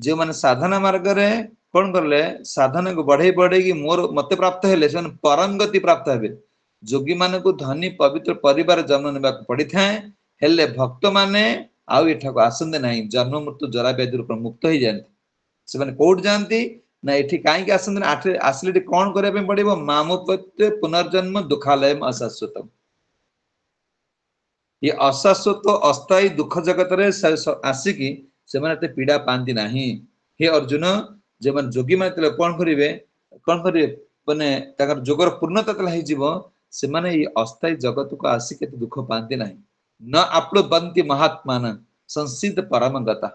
जो माने साधना मार्ग रे कौन करले साधना को बढ़े बढ़े कि मोर मते प्राप्त हेले से परम गति प्राप्त हेबे जोगी माने को धनी पवित्र परिवार जन्म नेबा पड़ी थाए हेले भक्त माने आउ एठाको आसंदे नाही जन्म मृत्यु जरा व्याधि मुक्त हो जाती से माने कोड जानती ना एठी काई के आसंदे आठे आसले कोन करे पे पड़िबो मामोपत्य पुनर्जन्म दुखालयम अशाश्वतम ये अशाश्वत अस्थायी दुख जगत रे आसिकी से माने पीड़ा पांती नाही हे अर्जुन जे मन जोगी माने कोन करिवे माने ताकर जोगर पूर्णता तला हे जीवो से माने ये अस्थायी जगत को आसी के दुख पांती नाही न आप्लुबंती महात्मान संसिद्ध परमगता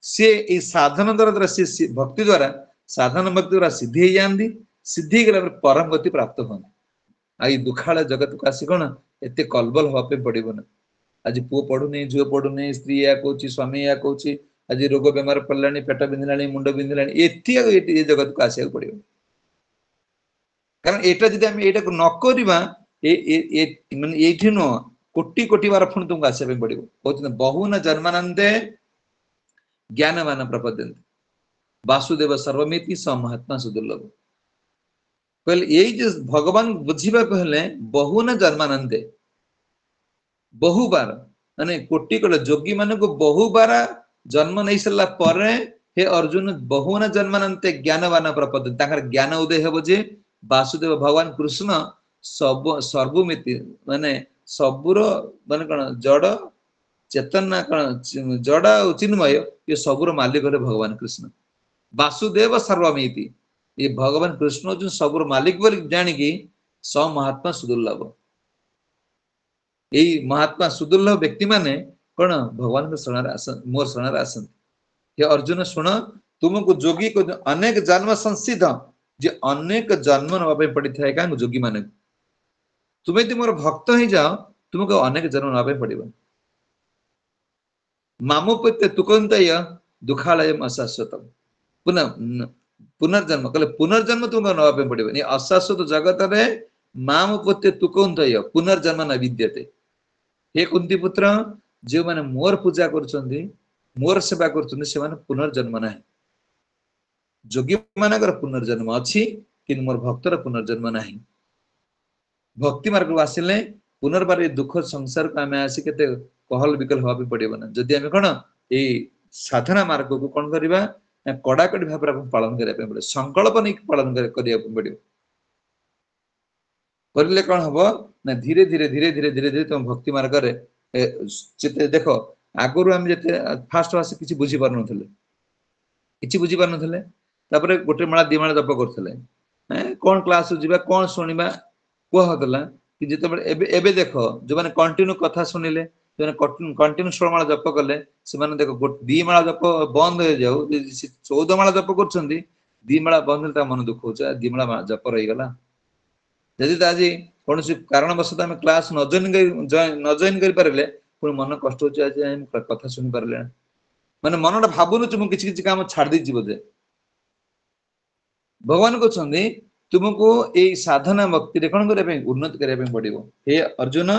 से ई साधन द्वारा से भक्ति द्वारा साधन भक्ति द्वारा सिद्धि हो जाती सिद्धि गला परम गति प्राप्त होती आई दुखाल जगत को आसी कौन एत कलबल हाँपे पड़ो ना आज पुओ पढ़ुनी झील पढ़ुनी स्त्री या कौच स्वामी या कौच आज रोग बेमार पड़ा पेट बिंधिला मुंड बिंधिला ये जगत को आसा पड़ो कारण एटा जदि आम एटा न करवा ये नुह कोटि कोटि बार पुणी तुमको आसपा पड़ो कहते बहुन जन्मानंदे ज्ञानवान प्रपद्यन्ते वासुदेव सर्वमिति स महात्मा सुदुर्लभ कहले यही जो भगवान बुझा कहले बहुन जन्मानंदे बहु बार माने कोटि कोट जोगी मान को बहु बार जन्म नहीं सारा पर हे अर्जुन बहुन जन्मानंते ज्ञानवान प्रपद्यन्ते ज्ञान उदय हे जे वासुदेव भगवान कृष्ण सब सर्वमिति माने सबुर माने कौन जड़ चेतना कौन जड़ और चिन्मय ये सबुर मालिक है भगवान कृष्ण वासुदेव सर्वमिति ये भगवान कृष्ण जो सबुर मालिक बोली जानिकी स महात्मा सुदुर्लभ यही महात्मा सुदुर्लभ व्यक्ति माने कौन भगवान के शरण मोर शरण आसंत हे अर्जुन शुण तुमको जोगी को अनेक जन्म संसिद्ध जे अनेक जन्म नापे पड़ी था क्या जोगी मान तुम्हें तुम मोर भक्त ही जाओ तुमको अनेक जन्म नापे पड़ो मामोपत्य तुकंत दुखालय अशाश्वतम पुनः पुनर्जन्म कहले पुनर्जन्म तुमको नापे पड़ो अशाश्वत जगत रे मामोपत्य तुकंत पुनर्जन्म न विद्यते हे कुंती पुत्र जो मैंने मोर पूजा कर मोर सेवा कर पुनर्जन्म ना जोगी मानकर पुनर्जन्म अच्छी कि मोर भक्तर पुनर्जन्म ना भक्ति मार्ग को आसिले पुनर्बार दुख संसार को आम आसी के कहल विकल हवा पड़ो ना जदि आम कौन ये साधना मार्ग को कौन करवा कड़ाकड़ी भाव पालन करने पड़े संकल्प नहीं पालन करने पड़ो करले कौन हम ना धीरे धीरे धीरे धीरे धीरे धीरे तुम भक्ति मार्ग देख आगुरी आम जिते फास्ट फास्ट किसी बुझी पार कि बुझी पार नापर गोटे माला दी माला जप करते कौन क्लास जा कौन शुणा कहला कि जिते देख जो मैंने कंटिन्यू कथा शुणिले जो कंटिन्यू 16 माला जप कले से देख दी माला जप बंद हो जाऊ 14 माला जप कर दी माला बंद मन दुख हो दी माला जप रहीगला जदि आज कौन कारणवश आम क्लास न जॉइन कर पारे पुणी मन कष्ट हो कथा शुणी पारे माने मनटा भावुन मुझे किसी काम छाड़ दी बोधे भगवान कहते तुमको ये साधना भक्ति कौन करने उन्नति करने पड़ो हे अर्जुन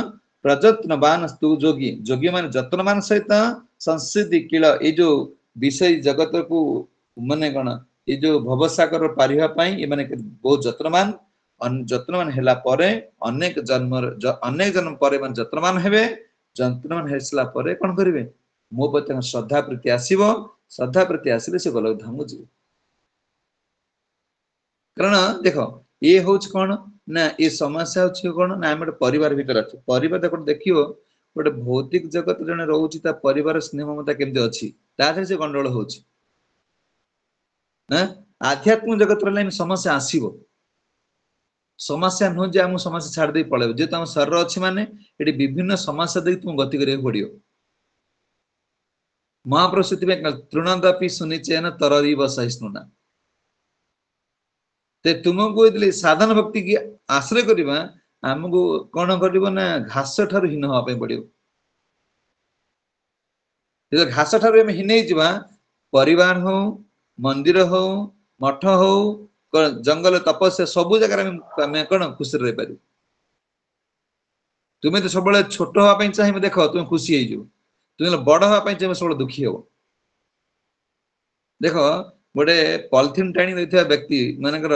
प्रजत्नवान तु जोगी जोगी मान जत्नवान सहित संसिद्धि किल ये जो विषय जगत को माने कौन ये जो भवसागर पारिबा ये माने बहुत जत्नवान जत्नवान हैला परे अनेक जन्म परे मान जत्नवान हेबे जत्नवान हेसला परे कौन करिवे मो प्रति श्रद्धा प्रीति आसीबो श्रद्धा प्रीति आसिले से गलत धाम जीव कारण देख ये हूँ कौन ना ये समस्या हूँ कौन ना आम परिवार भीतर अच्छे परिवार देख देखियो गोटे भौतिक जगत जड़े रोचे परिवार स्नेह ममता केमती अच्छी ताधर से गंडगोल हो आध्यात्मिक जगत रहा समस्या आसब समस्या नुह जे आम समस्या छाड़ दे पड़े जेहेतु आम शरीर अच्छी माने ये विभिन्न समस्या देख तुम गति करा पड़ो महाप्रभु से तृणदपि सुनिचेन तररीव सहिष्णुना तुमको ये साधन भक्ति की आश्रय करवा आमको कौन कर घास ठार हीन हाँपे पड़ो घास ठार हीन हो परिवार हो मंदिर हो मठ हो जंगल तपस्या सबू जगह कौन खुशी रही पार तुम्हें तो सब छोट हाँपाई चाहिए देख तुम खुशी हो तुम्हें बड़ हाँपाई चाहिए सब दुखी हो देख गोटे पॉलिथिन टाणी देता व्यक्ति मानकर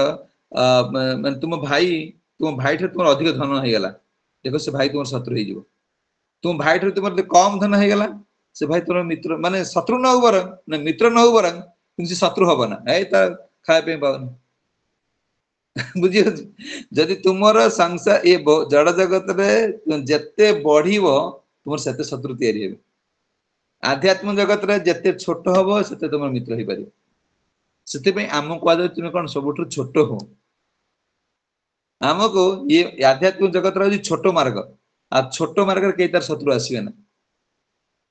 तुम भाई तुम अधिक धन हो गला देख से भाई तुम शत्रु हो तुम भाई ठार तुम कम धन हो गला से भाई तुम मित्र माने शत्रु न हो बर ना मित्र न हो बर कि शत्रु हम ना ए खाए पाऊनी बुझी जदि तुमर संसार ये जड़ जगत रे जेते बढ़िबो तुमर सेते शत्रु तैयारी हेबे आध्यात्म जगत रे जेते छोट हबो सेते तुमर मित्र हो पारिबो सेते पे आम को तुम कौन सबुठ छोट हो आमको ये आध्यात्मिक जगत रे छोट मार्ग आ छोट मार्ग कई तार शत्रु आसबे ना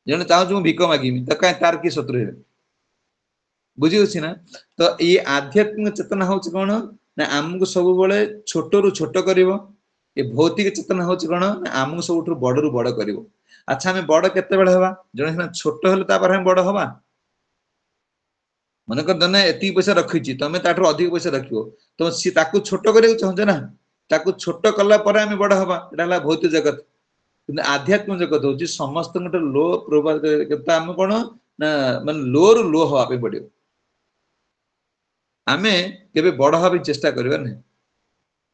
जने चाहूँ भिक मागिमी तो कहीं तार किए शत्रु हे बुझी ना तो ये आध्यात्मिक चेतना हूँ कौन ना आमको सब बड़े छोट रु छोट कर भौतिक चेतना हूँ कौन ना आमको सब बड़ रु बड़ कर अच्छा आम बड़ केते हवा जड़े छोट हेल्ले बड़ हवा मनकर जने एति पैसा रखी तुम ताठ अधिक पैसा रख तो सी छोट कर चाहते ना ताकू छोट कला आम बड़ हवा यहाँ भौतिक जगत कि आध्यात्मिक जगत हूँ समस्त लो प्रभाव आम कौन ना मान लो रु लो हवा पड़ो आमे केबे बड़ हवा चेष्टा करबा नहीं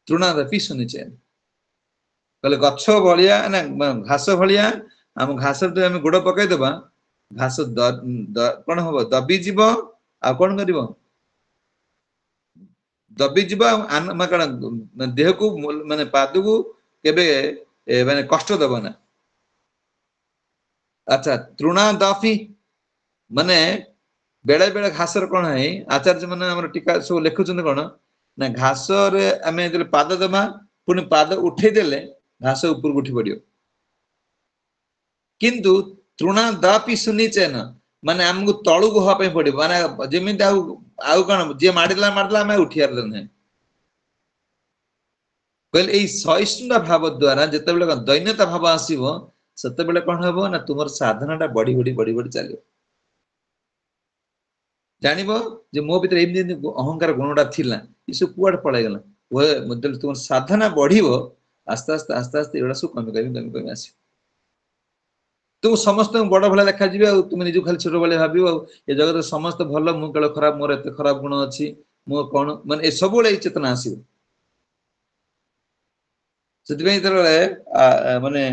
तृणादपि सुनिचेन कहले गछ भलिया ना घास भलिया आम घास आम गोड़ पकई देबा घास कौन हम दबी जीव आ कौन कर दबी जीव कौन देह को माने पाद को केबे माने कष्ट दब ना अच्छा तृणादपि माने बेले बेले घास कौन है आचार्य मैंने टीका सब लिखुं कौन ना घास आम जो पाद दबा पुणी पाद उठेदेले घास ऊपर उठी पड़ो किंतु तृणादपि सुनिचेन माने आमको तलू को हाँपाई पड़ो माने जमी आउ कौन जी मारदेला आम उठियार ना कहले यही सहिष्णुता भाव द्वारा जिते दैन्यता भाव आसो से कौन हम ना तुम साधना बढ़ी बढ़ी बढ़ी बढ़ी चलो जानव जे मो भीतर एमती अहंकार गुणटा थिला ये सब कुआड पळाइगला तुम साधना बढ़िबो आस्ते आस्ते आस्ते आस्ते एड़ा सब कमी कमी कमी कमी आसी तुम समस्त बड़ भला देखा जिवे आ तुम निजु खाली छोट भले भाबियो आ ए जगत समस्त भल मु केवल खराब मोर एते खराब गुण अछि मो कोन माने ए सब बळे चेतना आसी सेति पई तर माने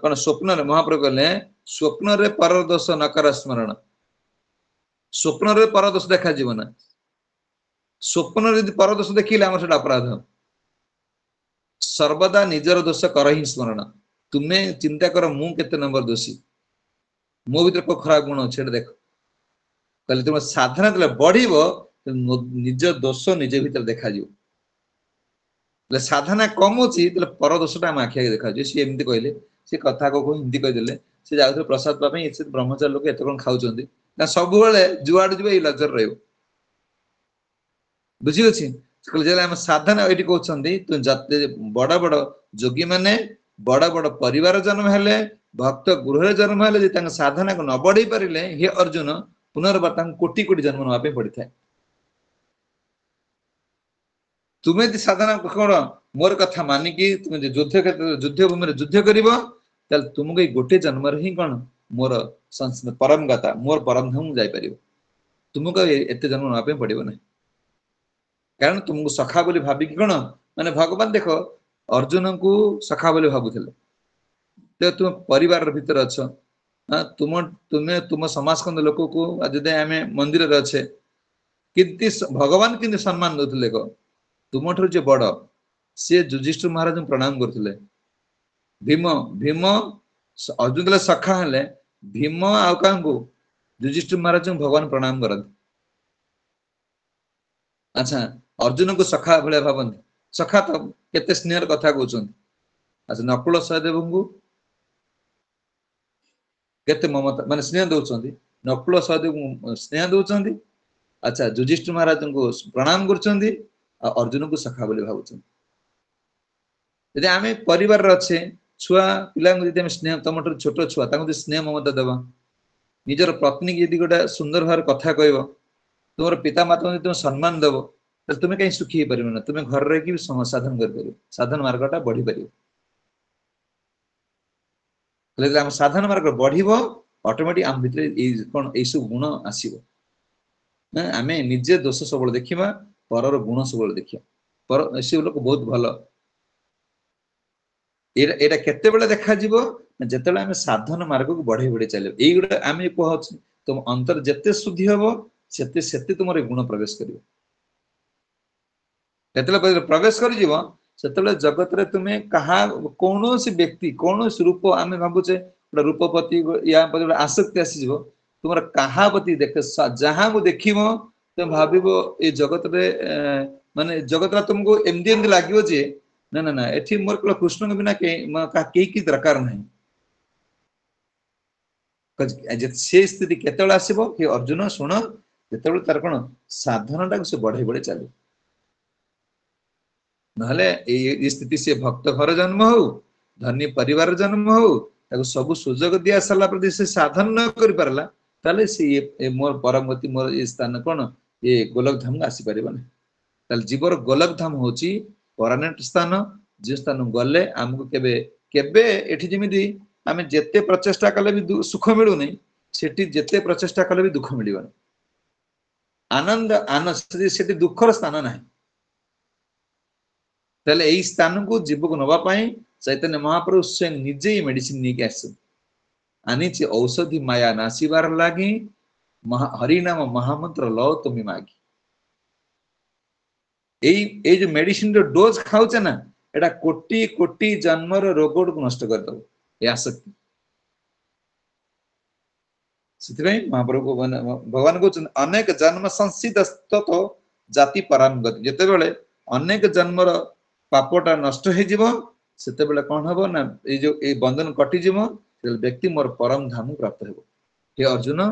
कोन स्वप्न रे महाप्रभु कहले स्वप्न रे पर दोष नकर स्मरण स्वप्न रे पर दोष देखा जीवन स्वप्न रे पर दोष देखिले हमर सेटा अपराध सर्वदा निजर दोष कर ही स्मरण तुम्हें चिंता कर मु केते नंबर दोषी मो भीतर को खराब गुण अछि देख कहले तुम साधना तले बढ़िबो निज दोष निज भीतर देखा जिवो साधना कम अछि तले पर दोषटा हम आखि देखा जे सी एमती कहले से कथा को हिंदी कह देले से जाउथि प्रसाद पापे एसे ब्रह्मचारी लोक एते कोन खाउचंदी ना सब बेले जुआड जिवे ई लजर रहयो बुझी अछि कहले जे हम साधना एठी कहउचंदी तु जते बड़ बड़ जोगी माने बड़ बड़ परिवार जन्म हेले भक्त गृह जन्म हेले जे तांग साधना को न बढ़ी परिले हे अर्जुन पुनर्बार तांग कोटि कोटि जन्म नवा पे पड़ी थाए तुम्हें जे साधना कोन मोर कथा मानिकी तुम जे युद्ध क्षेत्र युद्ध भूमि रे युद्ध करिवो तल तुमको गोटे जन्म रे ही कोन मोर परम गता मोर परम धाम जाई परिबो तुमको एते जन्म नवा पे पड़िबो नै कारण तुमको सखा बोली भाबी कि कोन माने भगवान देखो अर्जुन को सखा बोली भाबुथिले तो तुम परिवार भीतर अछ तुम तुम्हें तुम समाज कंद लोक को जदे आमे मंदिर रे अच्छे किंतु भगवान किंतु सम्मान दोथिले को तुम ठर जे बड़ से युधिष्ठिर महाराज प्रणाम करथिले भीम भीम अर्जुन सखा हेले भीम आ कांगो युधिष्ठिर महाराज भगवान प्रणाम करत अच्छा अर्जुन को सखा भले भाबन सखा तो केते स्नेहर कथा कहउछन अच्छा नकुल सहदेव को केते ममता माने स्नेह दउछंती नकुल सहदेव स्नेह दउछंती अच्छा युधिष्ठिर महाराज को प्रणाम करछंती आ अर्जुन को सखा बोली भाबुछन यदि आमे परिवार रे अच्छे छुआ पिला यदि हम स्नेह तमटर छोट छुआ ताको स्नेह ममता देबा निजर पत्नी की यदि गोटा सुंदर भार कथा कहबो तुमर पिता माता यदि तुम सम्मान देबो तो तुम्हें कहीं सुखी पार ना तुम्हें घर रह कि साधन कर साधन मार्गटा बढ़ी पार आम साधन मार्ग बढ़ो ऑटोमेटिक आम भीतर कौन ये सब गुण आसो आम निजे दोष सब देखा पर गुण सब देखा पर से लोक बहुत भल एटा केते बेले देखा जिवो ଯେତେବେଳେ ଆମେ ସାଧନ ମାର୍ଗକୁ ବଢେଇ ବଢେଇ ଚାଲିବ ଏଇଗୁଡ଼ା ଆମେ କୁହାଉଛି ତୁମ ଅନ୍ତର ଯେତେ ଶୁଦ୍ଧି ହବ ସେତେ ସେତେ ତୁମର ଗୁଣ ପ୍ରବେଶ କରିବ ଯେତେବେଳେ ପ୍ରବେଶ କରିଯିବ ସେତେବେଳେ ଜଗତରେ ତୁମେ କାହା କୌଣସି ବ୍ୟକ୍ତି କୌଣସି ରୂପ ଆମେ ଭାବୁଛେ ଗୋଟେ ରୂପପତି ୟା ପ୍ରତି ଗୋଟେ ଆସକ୍ତି ଆସିଯିବ ତୁମର କାହା ପ୍ରତି ଦେଖ ଯାହାକୁ ଦେଖିବ ତମେ ଭାବିବ ଏଇ ଜଗତରେ ମାନେ ଜଗତରା ତୁମକୁ ଏମିତି ଏମିତି ଲାଗିବ ଯେ ନା ନା ନା ଏଠି ମୋର କେବଳ କୃଷ୍ଣଙ୍କ ବିନା କେହି କି ଦରକାର ନାହିଁ ସେ ସ୍ଥିତି କେତେବେଳେ ଆସିବ କି ଅର୍ଜୁନ ଶୁଣ ଯେତେବେଳେ ତାର କଣ ସାଧନଟାକୁ ସେ ବଢେଇ ବଢେଇ ଚାଲିବ ନହେଲେ ଏଇ ସ୍ଥିତି ସେ ଭକ୍ତ ଘର ଜନ୍ମ ହଉ ଧନୀ ପରିବାର ଜନ୍ମ ହଉ ତାକୁ ସବୁ ସୁଯୋଗ ଦିଆ ସାରିଲା ପରେ ସେ ସାଧନ ନ କରିପାରିଲା ତାହେଲେ ସେ ମୋର ପରମଗତି ମୋର ଏ ସ୍ଥାନ କଣ ଏ ଗୋଲକ ଧାମକୁ ଆସିପାରିବନି ତାହେଲେ ଜୀବର ଗୋଲକ ଧାମ ହଉଛି ପରମାନେଣ୍ଟ ସ୍ଥାନ ଯେ ସ୍ଥାନକୁ ଗଲେ ଆମକୁ କେବେ କେବେ ଏଠି ଯେମିତି ଆମେ ଯେତେ ପ୍ରଚେଷ୍ଟା କଲେ ବି ସୁଖ ମିଳୁନି ସେଠି ଯେତେ ପ୍ରଚେଷ୍ଟା କଲେ ବି ଦୁଃଖ ମିଳିବନି ଆନନ୍ଦ ସେଠି ଦୁଃଖର ସ୍ଥାନ ନାହିଁ ତାହେଲେ ଏଇ ସ୍ଥାନକୁ ଜୀବକୁ ନବା ପାଇଁ ଚୈତନ୍ୟ ମହାପ୍ରଭୁ ସ୍ୱୟଂ ନିଜେ ହିଁ ମେଡିସିନ ନେଇକି ଆସିଛନ୍ତି ଆନିଛି ଔଷଧି ମାୟା ନାସିବାର ଲାଗି ହରିନାମ ମହାମନ୍ତ୍ର ଲ ତୁମି ମାଗି ଏଇ ଯୋଉ ମେଡିସିନ ର ଡୋଜ ଖାଉଛେ ନା ଏଟା କୋଟି କୋଟି ଜନ୍ମର ରୋଗକୁ ନଷ୍ଟ କରିଦବ ଏ ଆସକ୍ତି ସେଥିପାଇଁ ମହାପ୍ରଭୁ ଭଗବାନ କହୁଛନ୍ତି ଅନେକ ଜନ୍ମ ସଂସିତ ଜାତି ପରାମଗତି ଯେତେବେଳେ ଅନେକ ଜନ୍ମର ପାପଟା ନଷ୍ଟ ହେଇଯିବ ସେତେବେଳେ କଣ ହବ ନା ଏଇ ଯୋଉ ଏଇ ବନ୍ଧନ କଟିଯିବ ବ୍ୟକ୍ତି ମୋର ପରମ ଧାମ ପ୍ରାପ୍ତ ହେବ ହେ ଅର୍ଜୁନ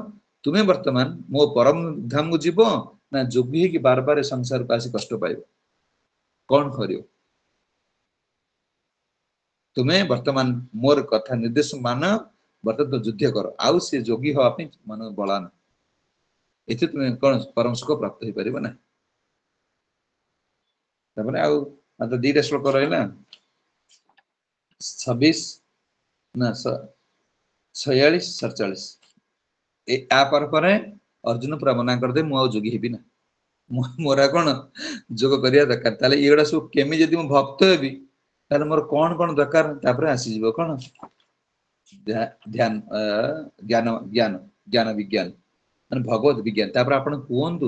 ତୁମେ ବର୍ତ୍ତମାନ ମୋ ପରମ ଧାମକୁ ଯିବ ନା ଯୋଗୀ ହେଇକି ବାର ବାର ସଂସାରକୁ ଆସି କଷ୍ଟ ପାଇବ କଣ କରିବ ତୁମେ ବର୍ତ୍ତମାନ ମୋର କଥା ନିର୍ଦ୍ଦେଶ ମାନ ବର୍ତ୍ତମାନ ଯୁଦ୍ଧ କର ଆଉ ସେ ଯୋଗୀ ହବା ପାଇଁ ମନ ବଳା ନା ଏଥିରେ ତୁମେ କଣ ପରମ ସୁଖ ପ୍ରାପ୍ତ ହେଇପାରିବ ନା ତାପରେ ଆଉ ମାତ୍ର ଦିଟା ଶ୍ଲୋକ ରହିଲା 26 ନା 46 47 ଆ ପରେ ଅର୍ଜୁନ ପୁରା ମନା କରିଦେ ମୁଁ ଆଉ ଯୋଗୀ ହେବି ନା ମୋର କଣ ଯୋଗ କରିବା ଦରକାର ତାହେଲେ ଏଇଗୁଡା ସବୁ କେମିତି ଯଦି ମୁଁ ଭକ୍ତ ହେବି ତାହେଲେ ମୋର କଣ କଣ ଦରକାର ତାପରେ ଆସିଯିବ କଣ ଧ୍ୟାନ ଜ୍ଞାନ ଜ୍ଞାନ ଜ୍ଞାନ ବିଜ୍ଞାନ ମାନେ ଭଗବତ ବିଜ୍ଞାନ ତାପରେ ଆପଣ କୁହନ୍ତୁ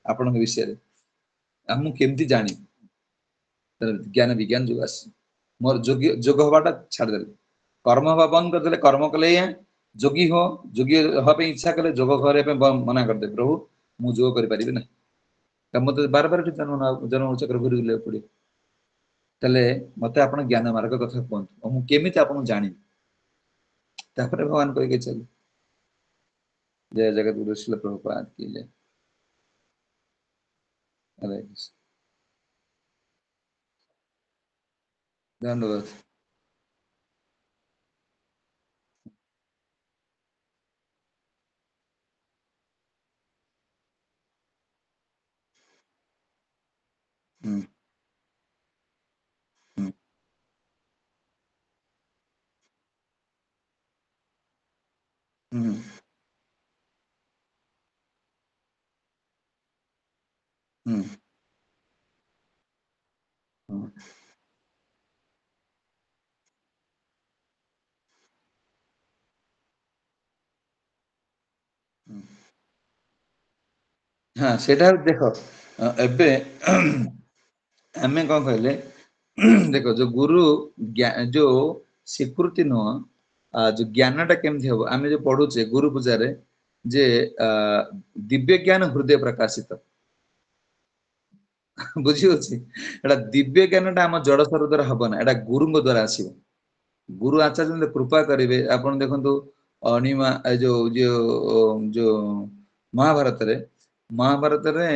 ଆପଣଙ୍କ ବିଷୟରେ ମୁଁ କେମିତି ଜାଣିବି ଜ୍ଞାନ ବିଜ୍ଞାନ ଯୋଗ ଆସି ମୋର ଯୋଗ ହବାଟା ଛାଡ଼ିଦେଲେ କର୍ମ ହବା ବନ୍ଦ କରିଦେଲେ କର୍ମ କଲେ ଯୋଗୀ ହୋ ଯୋଗୀ ହବା ପାଇଁ ଇଚ୍ଛା କଲେ ଯୋଗ କରିବା ପାଇଁ ମନା କରିଦେବେ ପ୍ରଭୁ ମୁଁ ଯୋଗ କରିପାରିବି ନା ମତେ ବାର ବାର ଜନ୍ମ ଚକ୍ର ଘୁରି ବୁଲିବାକୁ ପଡିବ ତାହେଲେ ମତେ ଆପଣ ଜ୍ଞାନ ମାର୍ଗ କଥା କୁହନ୍ତୁ ମୁଁ କେମିତି ଆପଣଙ୍କୁ ଜାଣିବି ତାପରେ ଭଗବାନ କହିକି ଚାଲୁ ଜୟ ଜଗତଗୁରୁ ଶ୍ରୀଲ ପ୍ରଭୁପାଦ କି ଜୟ ହରେ କୃଷ୍ଣ ଧନ୍ୟବାଦ ହୁଁ ହୁଁ ହୁଁ ହୁଁ ହୁଁ ହଁ ସେଇଟା ଦେଖ ଏବେ ଆମେ କଣ କହିଲେ ଦେଖ ଯୋଉ ଗୁରୁ ଯୋଉ ସ୍ୱୀକୃତି ନୁହଁ ଯୋଉ ଜ୍ଞାନ ଟା କେମିତି ହବ ଆମେ ଯୋଉ ପଢୁଛେ ଗୁରୁ ପୂଜାରେ ଯେ ଦିବ୍ୟ ଜ୍ଞାନ ହୃଦୟ ପ୍ରକାଶିତ ବୁଝି ହଉଛି ଏଟା ଦିବ୍ୟ ଜ୍ଞାନ ଟା ଆମ ଜଡ ସ୍ୱର ଦ୍ୱାରା ହବ ନା ଏଟା ଗୁରୁଙ୍କ ଦ୍ଵାରା ଆସିବ ଗୁରୁ ଆଚାର୍ଯ୍ୟ କୃପା କରିବେ ଆପଣ ଦେଖନ୍ତୁ ଅଣିମା ଏ ଯୋଉ ମହାଭାରତରେ ମହାଭାରତରେ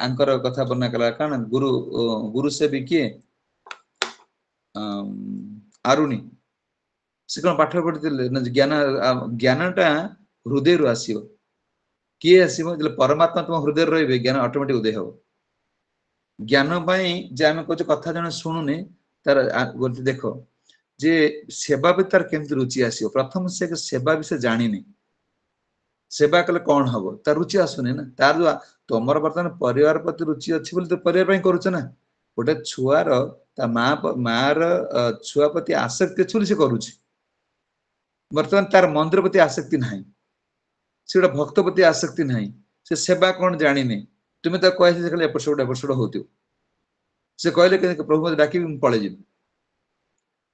ଆଙ୍କର କଥା ବର୍ଣ୍ଣନା କଲା କାରଣ ଗୁରୁ ସେ ବି କିଏ ଆରୁଣି ସେ କଣ ପାଠ ପଢିଥିଲେ ନା ଜ୍ଞାନ ଟା ହୃଦୟରୁ ଆସିବ କିଏ ଆସିବ ଯେତେବେଳେ ପରମାତ୍ମା ତମ ହୃଦୟରେ ରହିବେ ଜ୍ଞାନ ଅଟୋମେଟିକ ଉଦୟ ହବ ଜ୍ଞାନ ପାଇଁ ଯେ ଆମେ କହୁଛେ କଥା ଜଣେ ଶୁଣୁନି ତାର ଗୋଟେ ଦେଖ ଯେ ସେବା ବି ତାର କେମିତି ରୁଚି ଆସିବ ପ୍ରଥମ ସେ ସେବା ବି ସେ ଜାଣିନି ସେବା କଲେ କଣ ହବ ତା ରୁଚି ଆସୁନି ନା ତାର ଯୋଉ ତମର ବର୍ତ୍ତମାନ ପରିବାର ପ୍ରତି ରୁଚି ଅଛି ବୋଲି ତ ପରିବାର ପାଇଁ କରୁଛ ନା ଗୋଟେ ଛୁଆର ତା ମା ର ଛୁଆ ପ୍ରତି ଆସକ୍ତି ଅଛି ବୋଲି ସେ କରୁଛି वर्तमान तार मंदिर प्रति आसक्ति नहीं से गोटे भक्त प्रति आसक्ति नहीं से सेवा कौन जानी तुम्हें तो कहे खाली एपट हो से कहले प्रभु मत डाक पलि जी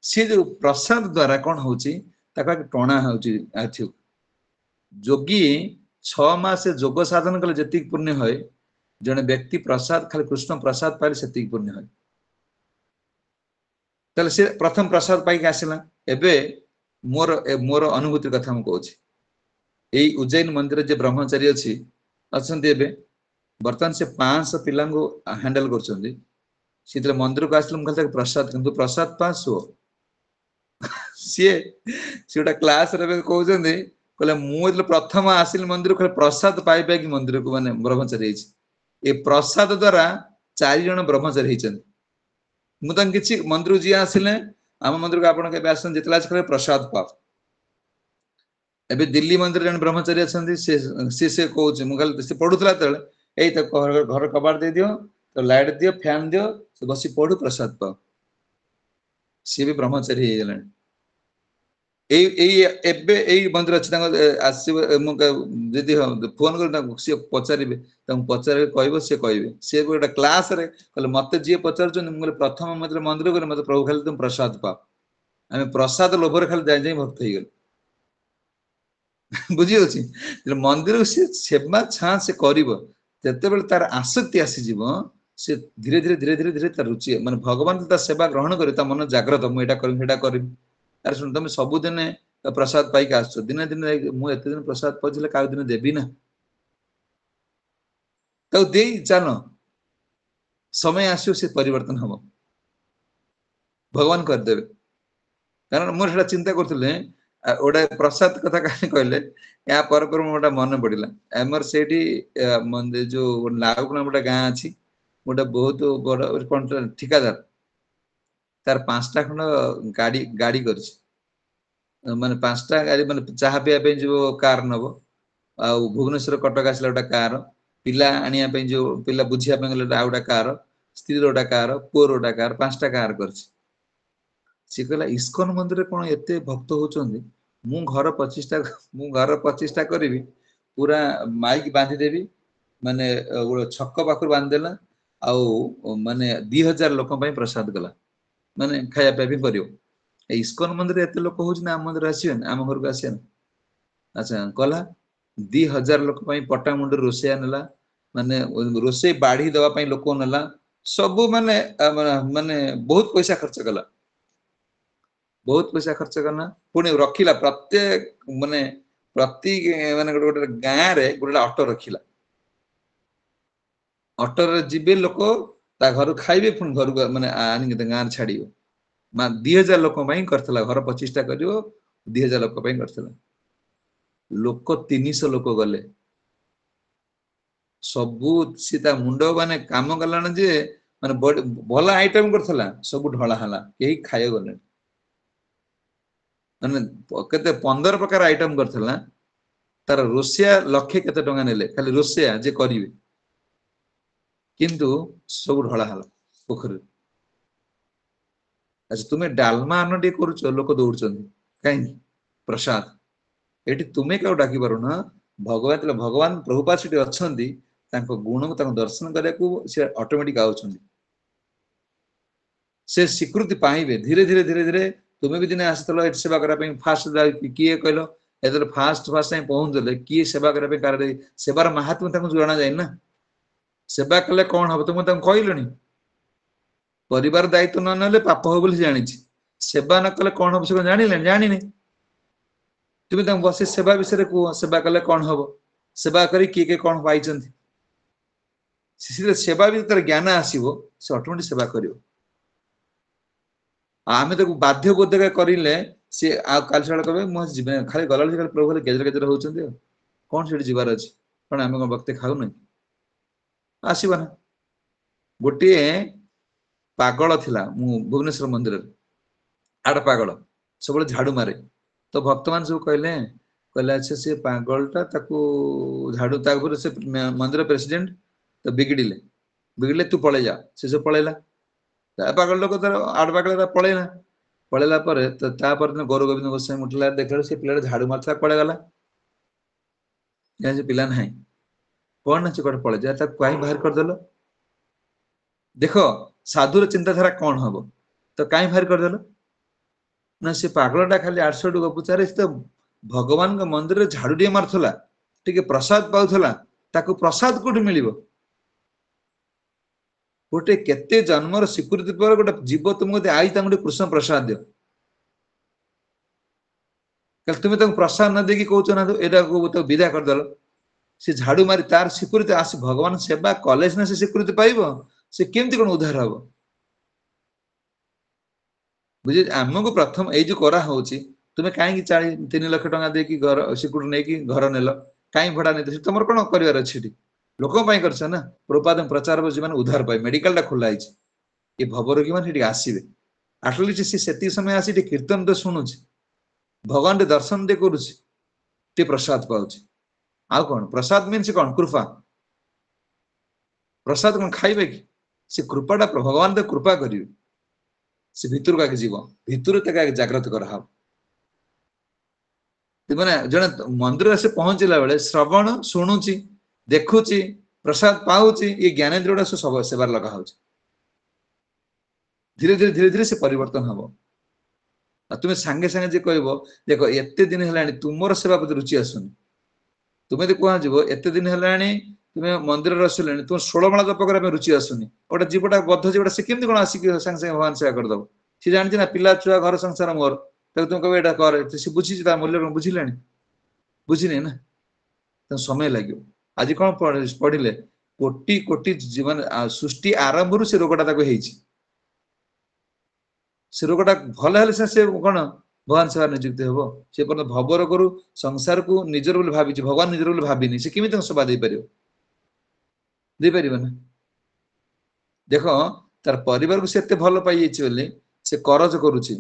सी जो प्रसाद द्वारा कौन हो टणा हो जोगी 6 मास जोग साधन कले जी पुण्य है जड़े व्यक्ति प्रसाद खाली कृष्ण प्रसाद पाइले से पुण्य है ताले से प्रथम प्रसाद पाई आसला एबे मोर मोर अनुभूति कथा हम कहूँ यही उज्जैन मंदिर जे ब्रह्मचारी अच्छी अच्छा बर्तमान से 500 पिला हैंडल कर मंदिर को आसल खाली प्रसाद किंतु प्रसाद पास हो सी गोटे क्लास कहते कहले मुझे प्रथम आसिल मंदिर को प्रसाद पाई पाई मंदिर को माने ब्रह्मचारी ये प्रसाद द्वारा 4 जन ब्रह्मचारी मुझे किसी मंदिर जी आसिले आम मंदिर को आप जितने प्रसाद पाओ एबे दिल्ली मंदिर जन ब्रह्मचारी अच्छा से कहूँ मुझे पढ़ुला यही तो घर कबाड़ दे दियो तो लाइट दियो फैन दियो से बस पढ़ू प्रसाद पाओ सी भी ब्रह्मचारी हो मंदिर अच्छी दीदी फोन कर सी पचारे पचारे कह सी कहे सी गोटे क्लास मत जी पचार प्रथम मंदिर को मत प्रभु खाली तुम प्रसाद पाओ आम प्रसाद लोभर खाली जाए जाए भक्त हो बुझी मंदिर को सी सेवा छाँ से करते तार आसक्ति आसीज से धीरे धीरे धीरे धीरे धीरे तार रुचि माने भगवान सेवा ग्रहण कर मन जाग्रत मुझे करी अरे शुण तुम सबुदिन प्रसाद पाई आस दिन दिन मुझे दिन प्रसाद पाई क्या दिन देवी ना तो दे चल समय आसो से परिवर्तन हम भगवान करदे कारण मुझे चिंता करुले गोटे प्रसाद कथा कहीं कहले या पर गोटे मन पड़ा आमर से जो नागुना गोटे गाँ अच्छी गोटे बहुत बड़ कौन ठिकादार तार 5टा खंड गाड़ी गाड़ी कर माने 5टा गाड़ी माने चाह पीवा जो कार नब आ भुवनेश्वर कटक आसला गोटे कार पिला आनिया जो पिला बुझिया गले आ गोटे कार स्त्री गोटे कार पुअर गोटे कार 5टा कार कर सी कहला इस्कन मंदिर कौन एत भक्त होचंदी मु घर 25टा करी पूरा माइक बांधिदेवी माने गोटे छक पाखर बांधिदेला आउ माने 2000 लोक प्रसाद गला माने खाया पीवा कर इस्कन मंदिर एत लोक हो आम मंदिर आसबे आम घर को आस अच्छा कला 2000 लोक पटा मुंड रोसैया नेला माने रोसई बाढ़ी दवाई लोक नेला सबू माने माने बहुत पैसा खर्च कला बहुत पैसा खर्च करना पुणी रखिला प्रत्येक माने प्रति माने गोटे गाँव में गोटे ऑटो रखिला ऑटो रे जीवे लोक ता घर खाइबे पुणी घर को माने आनी गाँव छाड़ 2000 लोक करथिला घर 25टा करियो 2000 लोक करथिला लोक 300 लोक गले सबू सीता मुंड माने काम कलाना जे माने भल आइटम करथिला सब ढला हला केही खाय गले माने केते 15 प्रकार आइटम करथिला तार रोसिया लक्षे केते टंगा नेले खाली रोसिया जे करिवे किंतु सब ढला हला पोखरी अच्छा तुम्हें डालमा अन्न टे करूच लोक दौड़ कहीं प्रसाद ये तुम्हें क्या डाक पार ना भगवान भगवान प्रभुपाद से अच्छा गुण को दर्शन करने को सी ऑटोमेटिक आउछंदी से स्वीकृति पाइबे धीरे धीरे धीरे धीरे तुम्हें भी दिन आसतल सेवा करने फास्ट किए कहल ये फास्ट फास्ट पहुंचले किए सेवा करने सेवार महात्म्य जना जाए ना सेवा कले कौन हम तुम कहल परिवार दायित्व न ना पाप हो जानी सेवा न कले कौन हम से जानी जानी तुम्हें बस सेवा विषय कह सेवा कले कौन हम सेवा कर किए कौन पाई सेवा भी तार ज्ञान आसो से ऑटोमेटिक सेवा कर आम तो बाध्य बोध करें सी काल सका कहे मुझे खाली गला प्रभु खाली गेजर गेजर होती कौन से जीवार अच्छे कौन आम कौन भक्ति खाऊ ना आसवा ना गोटे पागल थिला भुवनेश्वर मंदिर आड़ पागल सब झाड़ू मारे तो भक्त मान सब कहले कहले अच्छा सी पागलटा झाड़ू से मंदिर प्रेसिडेंट तो बिगड़ले तू पलै जा से सब पलैला पागल लोक तार आड़ पागल पलैला पळेला परे तो तापर दिन गौर गोविंद गोस्वामी उठला देखला से पिला झाड़ू मारता पळे गला जे पिला नाही कोन अछि कोड पळे जा ता काई बाहर कर देलो देखो साधुर चिंताधारा कौन हबो तो काई बाहर कर देलो ना से पागलटा खाली 800 गपुचारे तो भगवान के मंदिर रे झाड़ू डी मारथला टिके प्रसाद पाउथला ताको प्रसाद कोठी मिलिबो गोटे केते जन्मर स्वीकृति पर गोटे जीव तुमको आई तांगो कृष्ण प्रसाद दियो कल तुम तो प्रसाद न देकी कहउछ ना तो एटा को तो विदा कर दल से झाड़ू मारी तार स्वीकृति आस भगवान सेवा कॉलेज ना से स्वीकृति पाइबो से केमति कोन उद्धार हबो बुझे हमको प्रथम ए जो करा होची तुमे काहे कि 3 लाख टका देकी घर स्वीकृति नै कि घर नेलो काहे भडा नै तुमर कोन करिवार अछि लोक पाई करछ ना प्रपाद प्रचार बजी माने उद्धार पाई मेडिकल टा खुला आइछ ये भवरोगी माने हिडी आसीबे एटलीस्ट से सेती समय आसी कीर्तन तो सुनुछ भगवान रे दर्शन दे करूछ ते प्रसाद पाउछ आ कोन प्रसाद मीन्स कोन कृपा प्रसाद कोन खाइबे कि से कृपाटा भगवान दे कृपा करिवे से भितर का जीव भितर तक जागृत करा माने जने मंदिर से पहुंचला बेले श्रवण सुनुची देखुची प्रसाद पाउची ये ज्ञानेन्द्र सब सेवार लगा हो धीरे धीरे से परिवर्तन हबो तुम्हें सांगे सांगे जे कहबो देखो एते दिन हेलानी तुमर सेवा प्रति रुचि आसुनी तुम्हें तो कह जीवो एते दिन हेलानी तुम्हें मंदिर रसलेनी तुम 16 माला जप करे रुचि आसुनी ओटा जीवटा बद्ध जीवटा से केमति कोन आसी सांगे सांगे भगवान सेवा कर दबो से जानछि ना पिला छुआ घर संसार मोर तब तुम कहबे एटा कर से बुझी ता मूल्य बुझिलानी बुझिने ना तो समय लाग्यो आज कौन पढ़िले कोटि कोटि जीवन सृष्टि आरंभ से रोगटा ताको हेछि से रोगटा भल हेले से कोन भगवान सेवा नियुक्त हेबो से पर भवर करू संसार को निजर बोली भाबिछि भगवान निजर बोली भाबिनी से केमिति सेवा दे परिबो ना देखो तार परिवार को सेते भल पाई जाइछि बोली से करज करूछि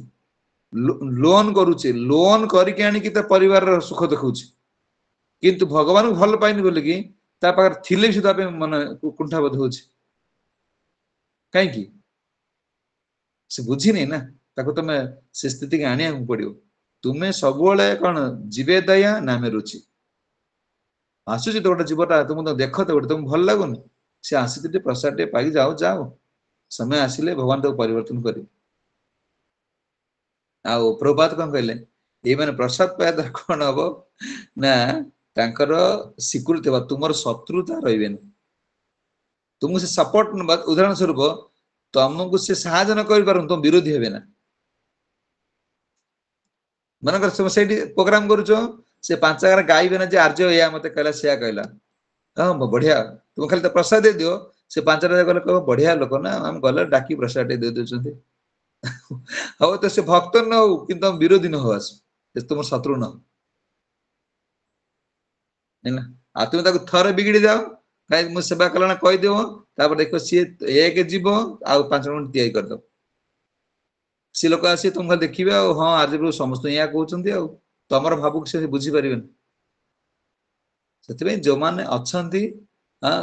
लोन करूछि लोन करिके आनी कि त परिवार रो सुख देखौछि किंतु भगवान को भल पाइनि बोली कि ता पाकर थिले सुधा पे मन कुंठाबोध होछि काई कि से बुझी नै ना ताको तमे से स्थिति के आनिया पड़ियो तुमे सबोले कोन जीवे दया नामे रुचि आसुची तो गोटे जीवटा तुम तो देख तो तुम भल लागुनी से आसी प्रसाद टे पाई जाओ जाओ समय आसिले भगवान तो परिवर्तन करी आ प्रभात कौन कहले ये माने प्रसाद पाया द्वारा कौन हबो ना तांकर स्वीकृति बा तुमर शत्रुता रहिबेन तुमको से सपोर्ट उदाहरण स्वरूप तुमको से सहायता न कर पारन तुम विरोधी हेबे ना मनकर तुम सेठी प्रोग्राम करूछो से पांच आगर गाइबे ना जे आर्य या मते कहला सेया कहला हां बढ़िया तुम खाली तो प्रसाद दे दियो से पांच आगर गले कह बढ़िया लोक ना हम गले डाकी प्रसाद दे देछन्ते हो तो से भक्त न हो किंतु विरोधी न हो आस तुम शत्रु न हैना आ तुम ताको थरे बिगड़ी जाओ काई मु सेवा कलना कहि देबो तापर देखो सी एक जीव आ 5 मिनिट तियाई कर दो सी लोक आसी तुमको देखिबे आ हां आज समस्त या कहउचंती आ तमर भाबुक से बुझी परिबेन सेति जो माने अछंती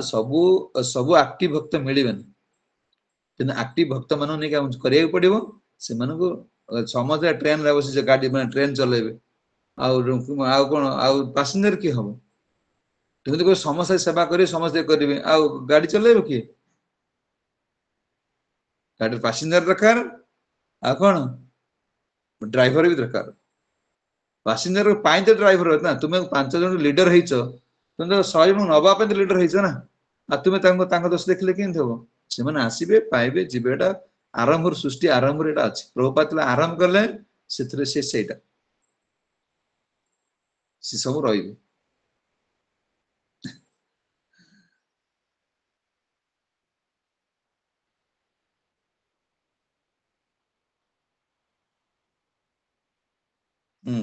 सबु सबु एक्टिव भक्त मिलिबेन तेन एक्टिव भक्त मानो नै काम करिया पड़िबो से मानको समस्त ट्रेन रे बसी गाड़ी माने ट्रेन चलेबे आ कोन आ पैसेंजर की हबो तुम तो समस्त सेवा करी समस्त करेंगे आ गाड़ी चलेबे कि गाड़ी पैसेंजर दरकार आ कोन ड्राइवर भी दरकार पैसेंजर पाई तो ड्राइवर ना तुम 5 जन लीडर हेइचो तुम तो 100 जन नबा पे लीडर हेइचो ना आ तुम तांको दोष देखले केन थबो से माने आसीबे पाइबे जीवेटा आरंभ सृष्टि आरंभ रेटा अछि प्रभुपाद आरंभ करले सेथरे से सेटा से सब रहिबे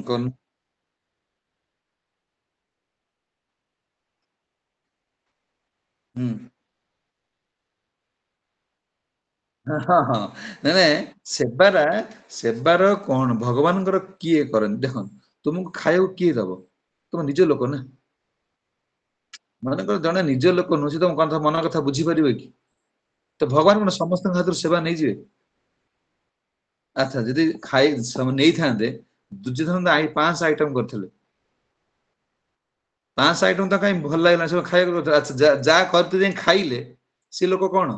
कोन हाँ हाँ नै सेवारा सेवार कौन भगवान किए करन देखो तुमको खाइबो किए दबो तुम निज लोक ना मन कर जने निज लोक नुसी तुम कथा मन कथा बुझी परिबे कि तो भगवान कोन समस्त खातिर सेवा नै जिवे अच्छा जदि खाई नहीं था दुर्योधन तो 5 आइटम करथिले 5 आइटम तो कहीं भल लागला सब खाइ अच्छा जा करते जे खाइले से लोक कोन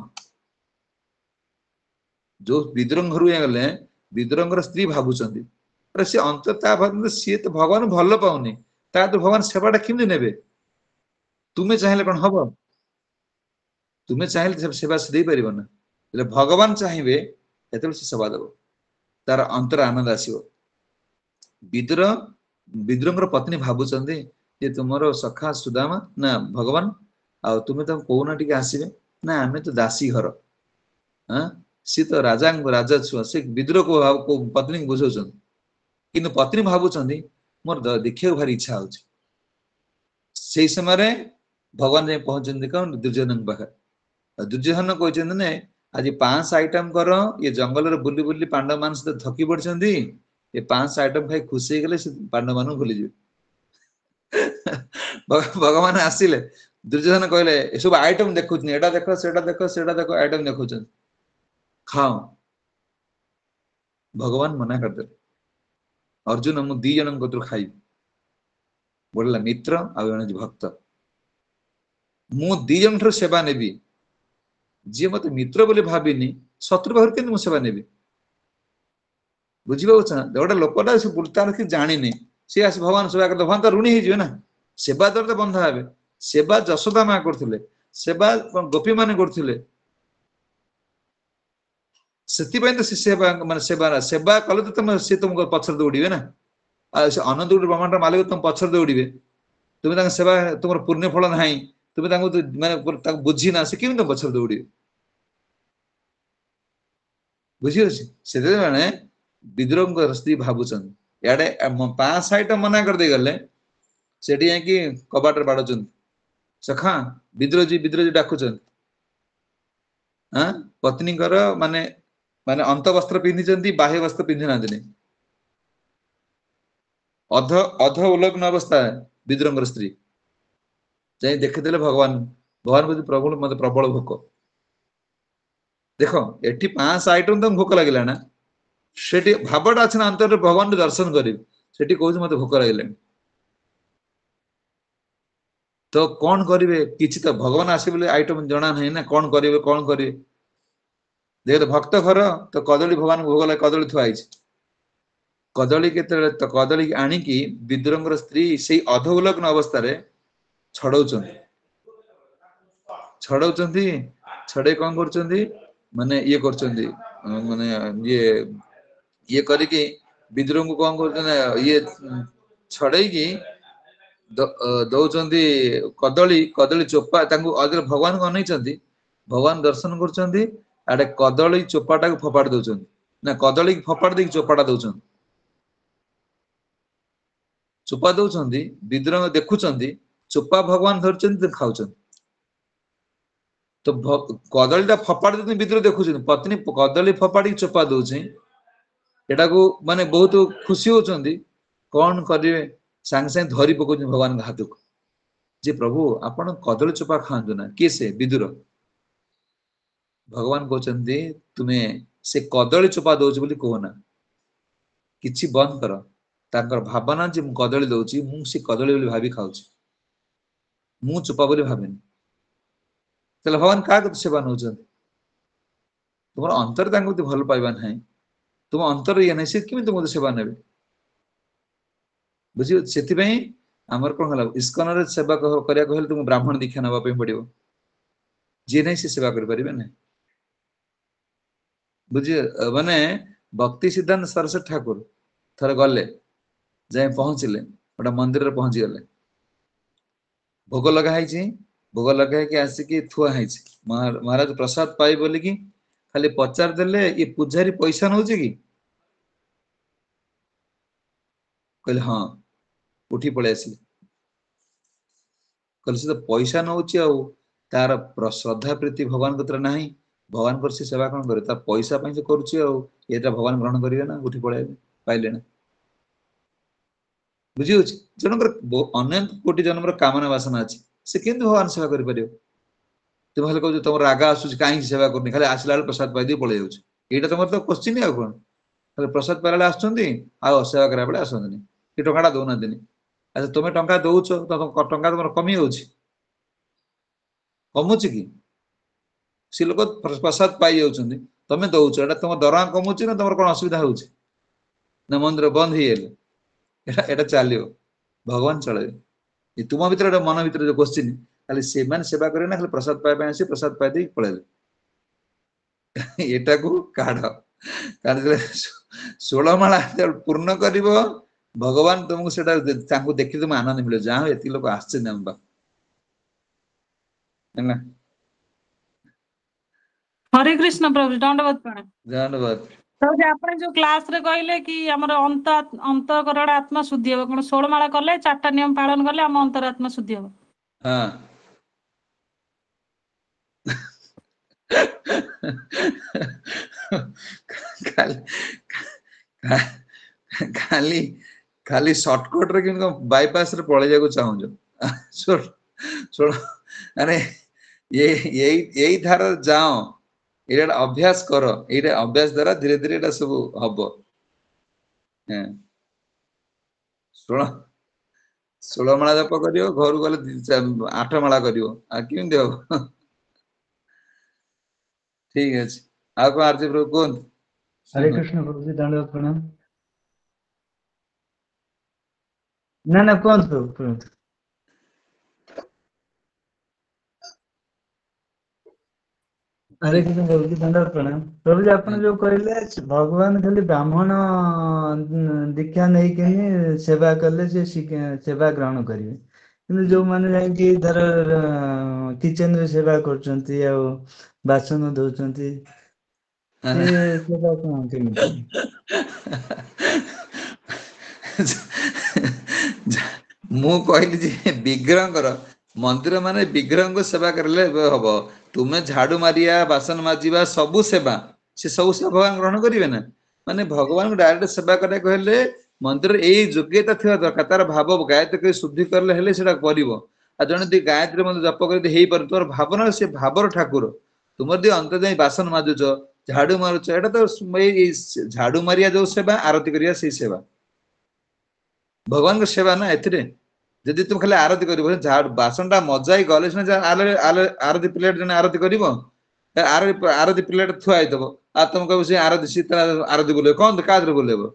जो विद्रोह घर गले विद्रोह स्त्री भाबुचंदी अरे से अंतर ता भाब सी तो भगवान भल पाउनी ता तो भगवान सेवाटा किमि नेबे तुमे चाहिले कोन हबो तुमे चाहिले सेवा से दे परिबो ना भगवान चाहिए एतल से सेवा देबो तार अंतर आनंद आसीबो विद्रोह विद्रोह पत्नी भाबुचंदी जे तुमरो सखा सुदामा ना भगवान आ तुमे त कोना टिके आसीबे ना आमे तो दासी घर हां सी तो राजा राजा छुआ से विद्रोह को पत्नी बुझौछन किंतु पत्नी भाबुचंदी मोर देखियो भारी इच्छा होची सेही समय रे भगवान जे पहुंचन कोन दुर्योधन पाखे दुर्योधन कहचंदी ने आज 5 आइटम करो ये जंगल रे बुली बुली पांडव मान से थकी पड़छंदी ये 5 आइटम खाई खुशी गले से पांडव मान भूली जे भगवान आसिले दुर्योधन कहले ए सब आइटम देखुछनी एटा देखो सेटा देखो आइटम देखुछन खाओ भगवान मना कर दे अर्जुन मु दी जन कतु खाई बोलला मित्र आ जने भक्त मु दी जन ठर सेवा नेबी जे मते मित्र बोली भाबिनी शत्रु भावर के मु सेवा नेबी बुझिबो छ गोटे लोकटा से बुलतार कि जानिनी से आस भगवान सेवा कर भगवान तो ऋणी हिजो ना सेवा दर तो बंधा हेबे सेवा जशोदा मा करथिले सेवा गोपी माने करथिले सेति पय तो सेवा माने सेवा कले तो तुम से तुमको पछर दौड़िबे ना आ अनंत ब्रह्मांड मालिक तुम पछर दौड़िबे तुम तांग सेवा तुमर पुण्य फल नाही तुम तांग माने तांग बुझी ना से किम तुम पछर दौड़िबे बुझियो से माने विद्रोह स्त्री भाबुचन याडे 5 आइटम मना कर दे गले सेठी कि कबाटर बाडुचन सखा विद्रोह डाकुचन हां पत्नी कर माने माने अंत वस्त्र पिंधि चंदी बाह्य वस्त्र पिंधि ना दिने अध अध उलग्न अवस्था विद्रोह स्त्री जाई देखिदेले भगवान भगवान बुद्धि प्रभु मते प्रबल भोक देखो एठी 5 आइटम तुम भोक लागिला ना सेठी भाबटा अछि ना अंतर भगवान दर्शन करी सेठी कहू मते भोक लागिला तो कौन करिवे किछि तो भगवान आसी बोले आइटम जणा नहीं ना कौन करिवे देख भक्त घर तो कदली भगवान भोग ला कदली थुआई कदली के तो कदली आनी की विद्रोह स्त्री से अध उलग्न अवस्था रे छड़ौचंदी छड़ौचंदी छड़े कौन करचंदी माने ये करचंदी माने ये करी की विद्रोह को कौन करचंदी ये छड़े की दौचंदी कदली कदली चोपा तांको अदर भगवान को अनैचंदी भगवान दर्शन करचंदी आडे कदली चोपाटा को फपाड़ दउचंदी ना कदली फपाड़ दे चोपाटा दउचंदी चोपा दउचंदी विद्रोह देखुचंदी चोपा भगवान धरचंदी खाउचंदी तो कदलीटा फपाड़ दे विद्रोह देखुचंदी पत्नी कदली फपाड़ी चोपा दउची एटा को माने बहुत खुशी होचंदी कौन करिवे सांग सांग धरी पकोच भगवान हाथ को जे प्रभु आपण कदली चोपा खांतु ना के से विद्रोह भगवान कहते तुम्हें से कदली चोपा दौच बोली कहना किछि बंद कर तांकर भावना जे मु कदली दउची मु से कदली बोली भाबी खाउची मु चोपा बोली भाबेनी तले भगवान का को सेवा नउचन तुमर अंतर तांको भल पाइबा नाही तुम अंतर ये नहीं से किमि तुम सेवा नेबे बुझियो सेति पई हमर कोन हला इस्कन रे सेवा करिया कहले तुम ब्राह्मण दीक्षा नबा पे पड़िबो जे नहीं से सेवा कर परिबे नै बुझिए माने भक्ति सिद्धांत सरस्वती ठाकुर थरे गले जाए पहुंचले गोटे मंदिर रे पहुंची गले भोग लगा है भोग लगा के आसिकी थुआ है महाराज प्रसाद पाई बोली कि खाली पचार देले ये पूजारी पैसा नउची कि कहले हां उठी पळे आसी कहले से तो पैसा नउची आ तार श्रद्धा प्रीति भगवान कतर नाही भगवान कर से सेवा कौन करे ता पैसा पई से करूची आ एटा भगवान ग्रहण करिवे ना उठी पळे पाइले ना बुझियो जनकर अनंत कोटि जन्मर कामना वासना अछि से केंद्र भगवान सेवा करि परियो तुम हले कहू तुम रागा आसुच काई सेवा करनी खाली आसला प्रसाद पाई दी पळे जाउछ एटा तुमर तो क्वेश्चन आ कोन प्रसाद पाइला आसुचंदी आ सेवा करा बेले आसंतनी कि टंकाटा दउनादिनी अच्छा तुम टंका दउछ तो टंका तुम कमी होउछि कमुछि कि सी लोक प्रसाद पाई जाउछंदी तमे दउछ एटा तुम दरमा कमुछि ना तुमर कोन असुविधा होउछि ना मंदिर बंद हिएले एटा चलियो भगवान चले तुम भीतर मन भीतर जो क्वेश्चन खाली से मान सेवा करे ना खाली प्रसाद पाए आसी प्रसाद पाए दे पळेले एटा को काढ कारण 16 माला पूर्ण करिवो भगवान तुमको सेटा तांको देखि तुम आनंद मिले जा एति लोक आछे नंबा है हरे कृष्ण प्रभु दंडवत प्रणाम धन्यवाद प्रभु आपण जो क्लास रे कहले कि हमर अंतकरण आत्मा शुद्धि हो कोन 16 माला करले चारटा नियम पालन करले हम अंतरात्मा शुद्धि हो हां खाली खाली शॉर्टकट रे किन बाईपास रे पळे जाको चाहू छोड़ अरे यही धारा जाओ ये अभ्यास करो ये अभ्यास द्वारा धीरे धीरे एटा सब हबो 16 माला जप करियो घर गले 8 माला करियो आ किन देव ठीक है आप आरती प्रभु कौन हरे कृष्ण प्रभु जी दंडवत प्रणाम ना कौन प्रभु हरे कृष्ण प्रभु जी दंडवत प्रणाम प्रभु जी आपण जो कहले भगवान खाली ब्राह्मण दीक्षा नहीं के सेवा करले से सेवा ग्रहण करिवे किंतु जो माने जाय कि धर किचन रे सेवा करचंती आ बासन धोचंती से सेवा कोन केमिति मु कहली जे विग्रह मंदिर माने विग्रह सेवा करले हबो तुमे झाड़ू मारिया बासन माजिबा सबु सेवा से सब सेवा भगवान ग्रहण करिवे ना माने भगवान को डायरेक्ट सेवा करे कहले मंदिर ए योग्यता थिबा दरकार तार भाव गायत्री के शुद्धि करले हेले सेटा करिवो आ जने दी गायत्री मंत्र जप कर हेई पर तोर भावना से भावर ठाकुर तुमर दी अंत जाई बासन माजुच झाड़ू मारुच एटा तो झाड़ू मारिया जो सेवा आरती करिया से सेवा भगवान को सेवा ना एथिरे जदि तुम खाली आरती करिवो झाड़ बासनटा मजाई गले ना आरती प्लेट जने आरती करिवो आरती प्लेट थुआई दबो आ तुम कहबो से आरती सीता आरती बोले कोन कादरे बोलेबो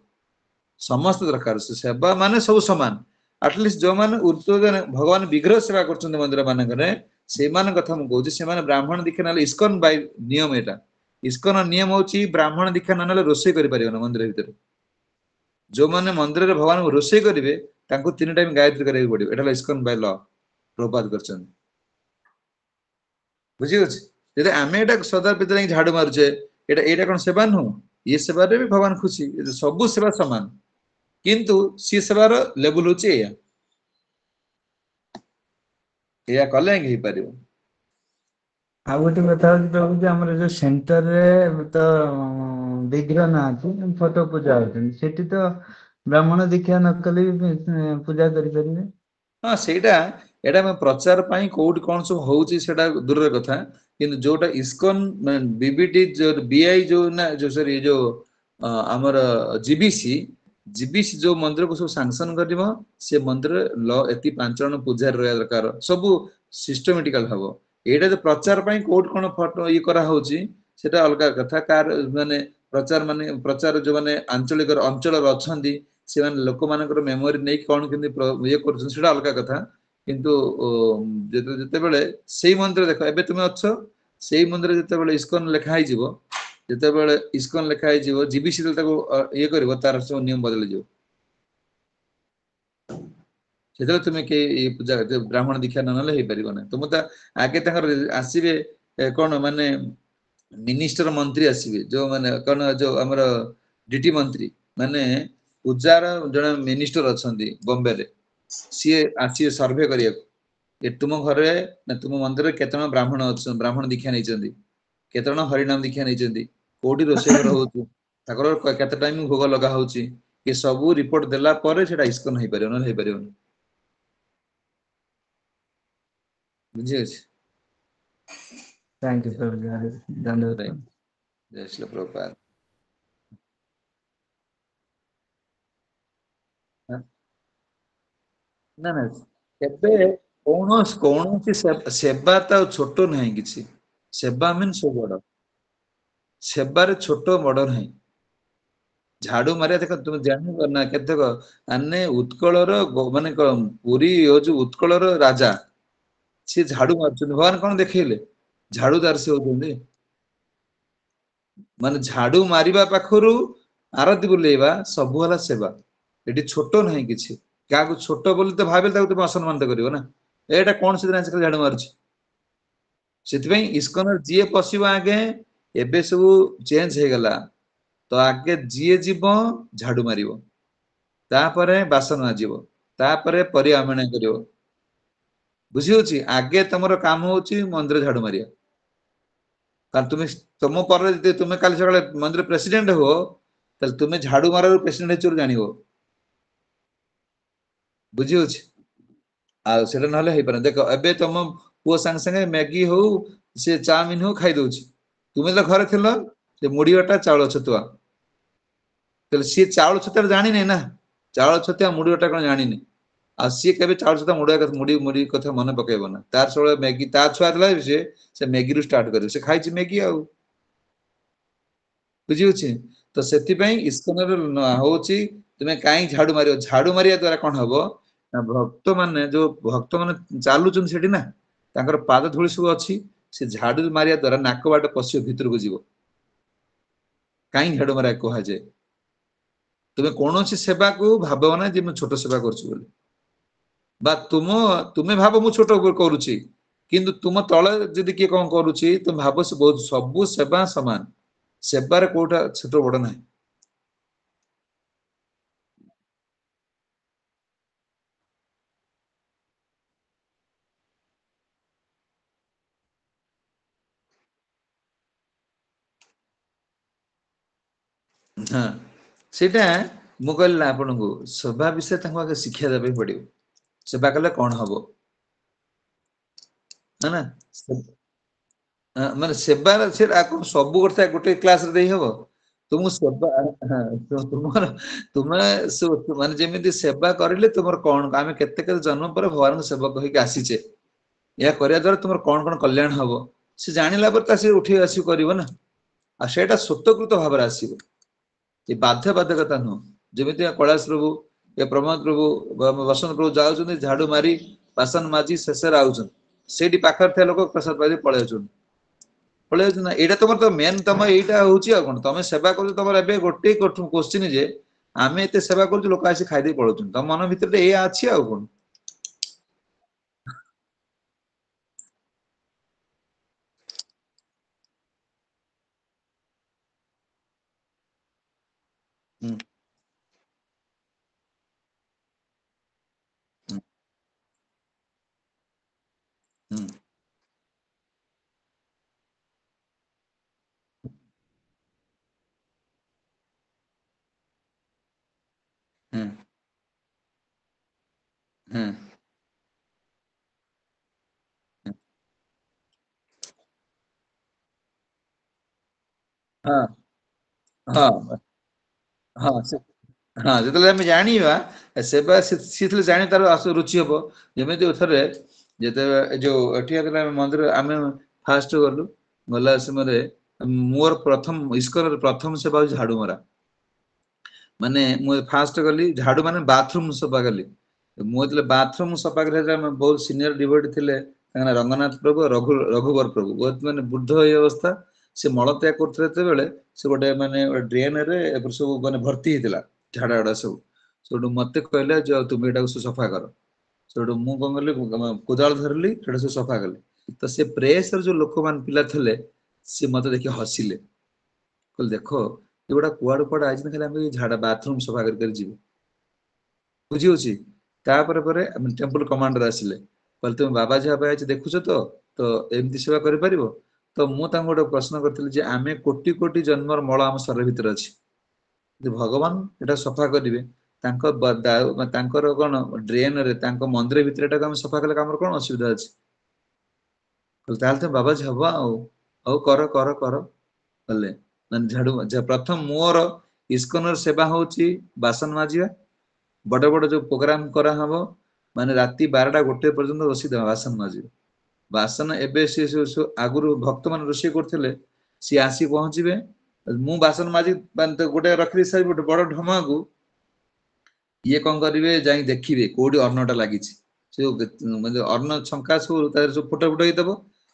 समस्त दरकार से सेवा माने सब समान एटलिस्ट जो माने उर्तोजन भगवान विग्रह सेवा करछन मंदिर मान करे से मान कथा मु कहूची से माने ब्राह्मण दीक्षा नाले इस्कन बाय नियम एटा इस्कन नियम होची ब्राह्मण दीक्षा नाले रोसे करि परिबो मंदिर भीतर जो माने मंदिर रे भगवान को रोसे करिवे तांको 3 टाइम गायत्री करे पड़िबो एटा इस्कन बाय लॉ प्रपात करछन बुझी गछ यदि आमे एटा सदा पितर झाड़ू मारुचे एटा कोन सेवा नु ये सेवा रे भी भगवान खुशी सब सेवा समान किंतु सी सेवार लेवल होची या कले ही परिबो आ गोटे कथा प्रभु जी हमर जो सेंटर रे तो विग्रह ना फोटो पूजा होती सेठी तो ब्राह्मण दीक्षा न कले पूजा करि परिबे हां सेटा एटा में प्रचार पई कोड कोन सब होउची सेटा दूर कथा किंतु जोटा इस्कॉन बीबीटी जो बीआई जो ना जो सर ये जो हमर जीबीसी जीबीसी जो मंदिर को सब सैंक्शन करिवो से मंदिर ल एति पांच जन पूजा रहया दरकार सब सिस्टमैटिकल हबो एटा जो प्रचार पई कोड कोन फोटो ये करा होउची सेटा अलगा कथा कार माने प्रचार जो माने आंचलिक अंचल अछंदी से माने लोक मानकर मेमोरी नै कोन किंतु ये करछन सेटा अलगा कथा किंतु जते बेले सेही मंदिर देखो एबे तुमे अछो सेही मंदिर जते बेले इस्कॉन लेखा आइ जीवो जते बेले इस्कॉन लेखा आइ जीवो जीबीसी ताको ये करबो तार सब नियम बदल जीवो सेते तुमे के ये पूजा ब्राह्मण दीक्षा न नले हे परिबो ना तुम त आगे तकर आसीबे कोन माने मिनिस्टर मंत्री आसीबे जो माने कोन जो हमर डीटी मंत्री माने पूजार जने मिनिस्टर अछंदी बॉम्बे रे सी आसी सर्वे करिया ए तुम घरे ना तुम मंदिर केतन ब्राह्मण अछन ब्राह्मण दीक्षा नै चंदी केतन हरिनाम दीक्षा नै चंदी कोठी रोसे घर होउची ताकर केते टाइम भोग लगा होउची ये सब रिपोर्ट देला परे सेटा इस्कन हे परियो न हे परियो बुझिए थैंक यू सर धन्यवाद जय श्री प्रभुपाद ନା ନା ଏବେ କୌଣସି ସେବା ତ ଛୋଟ ନାହିଁ କିଛି। ସେବା ମିନ୍ ସବୁ ବଡ। ସେବାରେ ଛୋଟ ବଡ ନାହିଁ। ଝାଡୁ ମାରିବା ଦେଖ ତୁମେ ଜାଣିବ ନା କେତେକ ମାନେ ଉତ୍କଳର ମାନେ ପୁରୀ ହଉଛି ଉତ୍କଳର ରାଜା। ସିଏ ଝାଡୁ ମାରୁଛନ୍ତି ଭଗବାନ କଣ ଦେଖେଇଲେ ଝାଡୁଦାର ସେ ହଉଛନ୍ତି। ମାନେ ଝାଡୁ ମାରିବା ପାଖରୁ ଆରତି ବୁଲେଇବା ସବୁ ହେଲା ସେବା। ଏଠି ଛୋଟ ନାହିଁ କିଛି। କାହାକୁ ଛୋଟ ବୋଲି ତ ଭାବିଲେ ତାକୁ ତୁମେ ଅସମ୍ମାନ କରିବ ନା। ଏଇଟା କଣ ସେଥିରେ ଆସିକି ଝାଡୁ ମାରୁଛି। ସେଥିପାଇଁ ଇସ୍କନରେ ଯିଏ ପଶିବ ଆଗେ ଏବେ ସବୁ ଚେଞ୍ଜ ହେଇଗଲା। ତ ଆଗେ ଯିଏ ଯିବ ଝାଡୁ ମାରିବ। ତାପରେ ବାସନ ମାଜିବ। ତାପରେ ପରିବା ଅମେଣା କରିବ। ବୁଝି ହଉଛି ଆଗେ ତମର କାମ ହଉଛି ମନ୍ଦିର ଝାଡୁ ମାରିବା। କାରଣ ତୁମ ପରେ ଯଦି ତୁମେ କାଲି ସକାଳେ ମନ୍ଦିର ପ୍ରେସିଡେଣ୍ଟ ହୁଅ ତାହେଲେ ତୁମେ ଝାଡୁ ମାରାରୁ ପ୍ରେସିଡେଣ୍ଟ ହେଇଛ ବୋଲି ଜାଣିବ। ବୁଝି ହଉଛି ଆଉ ସେଟା ନହେଲେ ହେଇପାରେ ଦେଖ ଏବେ ତମ ପୁଅ ସାଙ୍ଗେ ସାଙ୍ଗେ ମ୍ୟାଗି ହଉ ସେ ଚାଉମିନ ହଉ ଖାଇଦଉଛି। ତୁମେ ତ ଘରେ ଥିଲ ସେ ମୁଡି ଅଟା ଚାଉଳ ଛତୁଆ। ତାହେଲେ ସିଏ ଚାଉଳ ଛତୁଆ ଜାଣିନି ନା ଚାଉଳ ଛତୁଆ ମୁଡି ଅଟା କଣ ଜାଣିନି। ଆଉ ସିଏ କେବେ ଚାଉଳ ଛତୁଆ ମୁଡି କଥା ମନେ ପକେଇବ ନା ତାର ସବୁବେଳେ ମ୍ୟାଗି ତା ଛୁଆ ଥିଲା ସେ ମ୍ୟାଗିରୁ ଷ୍ଟାର୍ଟ କରିବ ସେ ଖାଇଛି ମ୍ୟାଗି ଆଉ। ବୁଝି ହଉଛି ତ ସେଥିପାଇଁ ଇସ୍କନରେ ହଉଛି ତୁମେ କାହିଁକି ଝାଡୁ ମାରିବ ଝାଡୁ ମାରିବା ଦ୍ଵାରା କଣ ହବ ନା ଭକ୍ତ ମାନେ ଯୋଉ ଭକ୍ତ ମାନେ ଚାଲୁଛନ୍ତି ସେଠି ନା ତାଙ୍କର ପାଦ ଧୂଳି ସବୁ ଅଛି ସେ ଝାଡୁ ମାରିବା ଦ୍ଵାରା ନାକ ବାଟେ ପଶିବ ଭିତରକୁ ଯିବ। କାହିଁ ଝାଡୁ ମାରିବାକୁ କୁହାଯାଏ। ତୁମେ କୌଣସି ସେବାକୁ ଭାବିବ ନା ଯେ ମୁଁ ଛୋଟ ସେବା କରୁଛି ବୋଲି। ବା ତୁମେ ଭାବ ମୁଁ ଛୋଟ କରୁଛି। କିନ୍ତୁ ତୁମ ତଳେ ଯଦି କିଏ କଣ କରୁଛି ତୁମେ ଭାବ ସେ ବହୁତ ସବୁ ସେବା ସମାନ। ସେବାରେ କୋଉଟା ଛୋଟ ବଡ ନାହିଁ। ହଁ ସେଇଟା ମୁଁ କହିଲି ନା ଆପଣଙ୍କୁ ସେବା ବିଷୟରେ ତାଙ୍କୁ ଆଗେ ଶିକ୍ଷା ଦେବା ପାଇଁ ପଡିବ। ସେବା କଲେ କଣ ହବ? ନା ନା ମାନେ ସେବାର ସେଟା ସବୁ କଥା ଗୋଟେ କ୍ଲାସ ରେ ଦେଇ ହବ। ତୁମ ସେବା ତୁମର ତୁମେ ମାନେ ଯେମିତି ସେବା କରିଲେ ତୁମର କଣ ଆମେ କେତେ କେତେ ଜନ୍ମ ପରେ ଭଗବାନଙ୍କ ସେବକ ହେଇକି ଆସିଛେ। ଏହା କରିବା ଦ୍ଵାରା ତୁମର କଣ କଣ କଲ୍ୟାଣ ହବ ସେ ଜାଣିଲା ପରେ ତା ସେ ଉଠେଇ ଆସିବ କରିବ ନା। ଆଉ ସେଇଟା ସ୍ୱତଃକୃତ ଭାବରେ ଆସିବ। ଏ ବାଧ୍ୟ ବାଧ୍ୟକତା ନୁହଁ ଯେମିତି କୈଳାସ ପ୍ରଭୁ ଏ ପ୍ରମୋଦ ପ୍ରଭୁ ବସନ୍ତ ପ୍ରଭୁ ଯାଉଛନ୍ତି ଝାଡୁ ମାରି ବାସନ ମାଜି ଶେଷରେ ଆଉଛନ୍ତି। ସେଇଠି ପାଖରେ ଥିବା ଲୋକ ପ୍ରସାଦ ପାଇ ପଳେଇ ଆଉଛନ୍ତି। ପଳେଇ ଯାଉଛନ୍ତି ନା ଏଇଟା ତମର ତ ମେନ୍ ତମ ଏଇଟା ହଉଛି ଆଉ କଣ ତମେ ସେବା କରୁଛ ତମର ଏବେ ଗୋଟେ କୋଶ୍ଚିନ୍ ଯେ ଆମେ ଏତେ ସେବା କରୁଛୁ ଲୋକ ଆସି ଖାଇଦେଇ ପଳଉଛନ୍ତି ତମ ମନ ଭିତରେ ଏଇଆ ଅଛି ଆଉ କଣ। ହୁଁ ହୁଁ ହୁଁ ହୁଁ ହୁଁ ହଁ ହଁ ହଁ ହଁ ଯେତେବେଳେ ଆମେ ଜାଣିବା ସେବା ସିଏ ଜାଣି ତାର ରୁଚି ହବ ଯେମିତି ଥରେ ଯେତେବେଳେ ଏ ଯୋଉ ଏଠି ଆମେ ମନ୍ଦିର ଆମେ ଫାଷ୍ଟ ଗଲୁ ଗଲା ସମୟରେ ମୋର ପ୍ରଥମ ଇସ୍କନର ପ୍ରଥମ ସେବା ହଉଛି ଝାଡୁ ମରା। ମାନେ ମୁଁ ଫାଷ୍ଟ ଗଲି ଝାଡୁ ମାନେ ବାଥରୁମ ସଫା କଲି। ମୁଁ ଯେତେବେଳେ ବାଥରୁମ ସଫା କରିବା ବହୁତ ସିନିୟର ଡିଭୋଟି ଥିଲେ ତାଙ୍କ ରଙ୍ଗନାଥ ପ୍ରଭୁ ରଘୁବର ପ୍ରଭୁ ବହୁତ ମାନେ ବୃଦ୍ଧ ଏଇ ଅବସ୍ଥା ସେ ମଳତ୍ୟାଗ କରୁଥିଲେ ଯେତେବେଳେ ସେ ଗୋଟେ ମାନେ ଡ୍ରେନ ରେ ଏ ସବୁ ମାନେ ଭର୍ତ୍ତି ହେଇଥିଲା ଝାଡା ଗୁଡା ସବୁ ସେଠୁ ମତେ କହିଲେ ଯେ ଆଉ ତୁମେ ଏଇଟାକୁ ସବୁ ସଫା କର। ସେଠୁ ମୁଁ କଣ କଲି କୋଦାଳ ଧରିଲି ସେଟା ସବୁ ସଫା କଲି ତ ସେ ପ୍ରେସରେ ଯୋଉ ଲୋକମାନେ ପିଲା ଥିଲେ ସିଏ ମତେ ଦେଖି ହସିଲେ। କହିଲେ ଦେଖ ଏଗୁଡା କୁଆଡୁ କୁଆଡେ ଆଇଛନ୍ତି ଖାଲି ଆମେ ଝାଡା ବାଥରୁମ ସଫା କରି ଯିବୁ। ବୁଝି ହଉଛି ତାପରେ ପରେ ଟେମ୍ପଲ କମାଣ୍ଡର ଆସିଲେ। କହିଲେ ତୁମେ ବାବାଜୀ ଭାବେ ଆଇଛ ଦେଖୁଛ ତ ଏମିତି ସେବା କରିପାରିବ? ତ ମୁଁ ତାଙ୍କୁ ଗୋଟେ ପ୍ରଶ୍ନ କରିଥିଲି ଯେ ଆମେ କୋଟି କୋଟି ଜନ୍ମର ମଳ ଆମ ଶରୀର ଭିତରେ ଅଛି। ଭଗବାନ ଏଟା ସଫା କରିବେ ତାଙ୍କର କଣ ଡ୍ରେନ ରେ ତାଙ୍କ ମନ୍ଦିର ଭିତରେ ଏଟାକୁ ଆମେ ସଫା କଲେ ଆମର କଣ ଅସୁବିଧା ଅଛି? ତାହେଲେ ତ ବାବାଜୀ ହବ ଆଉ ହଉ କର କର କର। କଲେ ମାନେ ଝାଡୁ ପ୍ରଥମ ମୋର ଇସ୍କନର ସେବା ହଉଛି ବାସନ ମାଜିବା। ବଡ ବଡ ଯୋଉ ପ୍ରୋଗ୍ରାମ କରାହବ माने राति 12टा 1 पर्यंत बसी बासन माजी बासन एबे से आगुरु भक्त मान रोषे करथिले सी आसी पहुंचीबे मु बासन माजी गोटे रखि सारी गोटे बड़ ढमा को ये कौन करिवे जाई देखिबे कोडी अर्णटा लागिछि से म्हणजे अर्ण छंका सब तार सब फोटो फोटो हितबो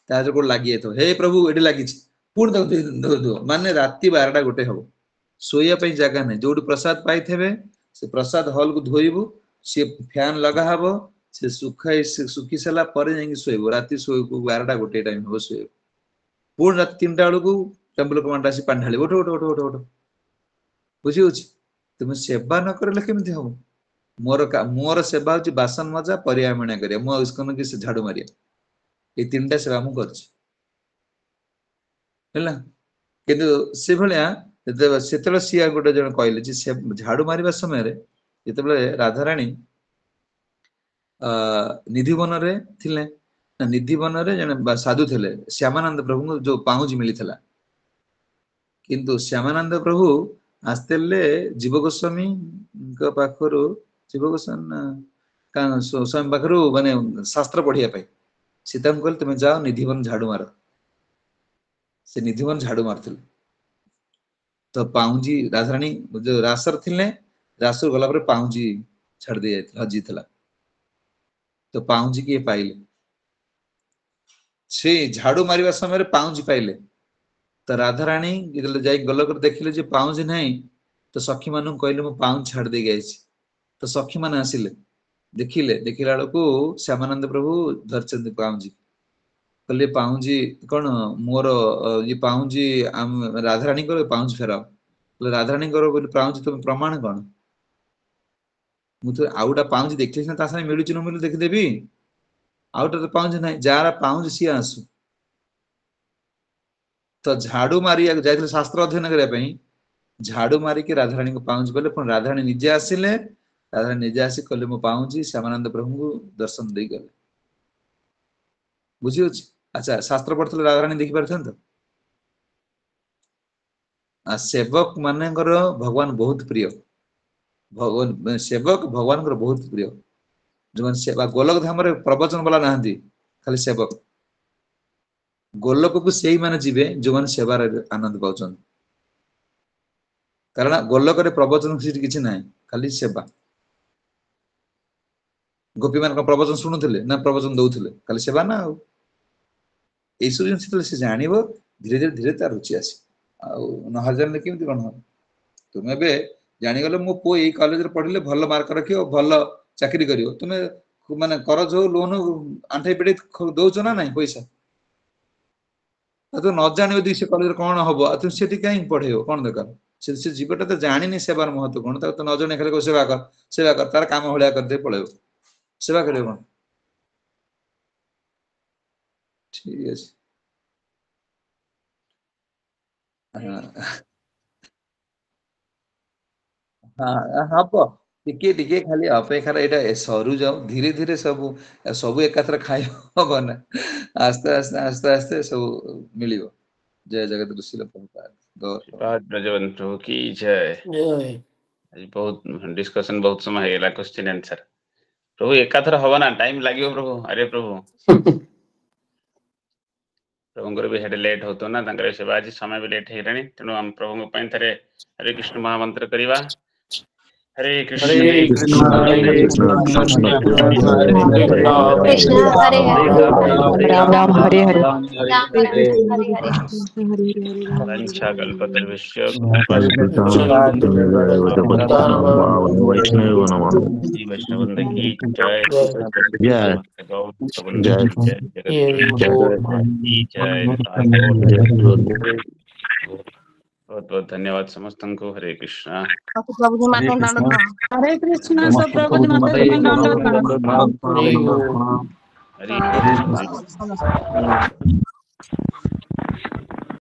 तार को लागि एतो हे प्रभु एडी लागिछि पूर्ण दो माने राति 12टा 1 हबो सोया पई जगह नै जोडी प्रसाद पाइथेबे से प्रसाद हॉल को धोइबो से फैन लगा हबो से सुखी सला पर जाई सोइबो राति सोइ को 12टा 1 टाइम हो सोइबो पूर्ण राति 3टा बेलू टेम्पल कमांड आसी पानी ढाली उठ उठ उठ उठ उठ बुझी होछि तुम सेवा न करले केमिति हबो मोर सेवा होछि बासन मजा परिया मणा करिया मो इसकन कि झाड़ू मारिया ए 3टा सेवा मु करछि हैला किंतु से भलिया सेतले सिया गोटे जण कहले जे झाड़ू मारिबा समय रे जेतबले राधा रानी निधिवन रे थिले निधिवन रे जण साधु थिले श्यामानंद प्रभु को जो पाहुज मिली थिला किंतु श्यामानंद प्रभु आस्तेले जीव गोस्वामी का पाखरो जीव गोस्वामी का स्वामी पाखरो माने शास्त्र पढ़िया पाई सीता को तुम जाओ निधिवन झाड़ू मार से निधिवन झाड़ू मारथिले तो पाउजी राधारानी जो रासर थिले रासर गला पर पाउजी छाड़ दे हजी थिला तो पाउजी के पाइले से झाड़ू मारिबा समय रे पाउजी पाइले तो राधारानी जाई गल कर देखिले जे पाउजी नहीं तो सखी मानु कहले मो पाउज छाड़ दे गई तो सखी मान आसिले देखिले देखिला को श्यामानंद प्रभु धरचंद पाउजी कहले पाउजी कौन मोर ये पाउजी राधारानी को पाउज फेराओ कहले राधारानी को पाउजी तुम प्रमाण कौन मु तो आउटा पाउजी देखले ता साने मिलुची न मिलु देख देबी आउटा तो पाउजी नहीं जारा पाउजी सी आसु तो झाड़ू मारी जाइले शास्त्र अध्ययन करिया पई झाड़ू मारी के राधारानी को पाउजी कहले पण राधारानी निजे आसिले राधारानी निजे आसी कहले मो पाउजी श्यामानंद प्रभु को दर्शन देई गले बुझियो अच्छा शास्त्र पढ़थले राधारानी देखि परथन तो आ सेवक मानकर भगवान बहुत प्रिय भगवान सेवक भगवान को बहुत प्रिय जो सेवा गोलक धाम रे प्रवचन वाला नाहंती खाली सेवक गोलक को सेही माने जीवे जो माने सेवा रे आनंद पाउछन कारण गोलक रे प्रवचन किछि नाही खाली सेवा गोपी मान को प्रवचन सुनुथिले ना प्रवचन दउथिले खाली सेवा ना आ एसु जिन से जानिबो धीरे धीरे तार रुचि आसी आ न हजार केमिति कोन हो तुमे बे जानी गले मो पो ए कॉलेज रे पढिले भल मार्क रखियो भल चाकरी करियो तुमे माने करज लोन आंठे पेडे दउछ ना नाही पैसा तो न जानियो दी से कॉलेज कोन हबो तुम सेठी काई पढेयो कोन दरकार से जीवटा तो जानिनी सेवार महत्व कोन तो न जाने खाली सेवा कर तार काम होलिया कर दे पळेयो सेवा करियो कोन ठीक है हाँ हाँ टिके टिके खाली अपेक्षा एटा सरू जाऊ धीरे धीरे सब एकाथर खाइ हबो ना आस्ते आस्ते आस्ते आस्ते सब मिलिबो जय जगत ऋषि बात ब्रजवन प्रभु की जय आज बहुत डिस्कशन बहुत समय हेला क्वेश्चन आंसर प्रभु एकाथर हबो ना टाइम लागियो प्रभु अरे प्रभु प्रभु भी हेड लेट होतो ना तंकर सेवा आज समय भी लेट हेरानी तेनु हम प्रभु पई थरे हरे कृष्ण महामंत्र करिवा हरे कृष्ण हरे कृष्ण हरे हरे राम हरे हरे वंशा कल्पतरुश्य वैष्णव नमः वैष्णव की जय जय बहुत बहुत धन्यवाद समस्त को हरे कृष्णा हरे कृष्णा सब प्रभु जी माता हरे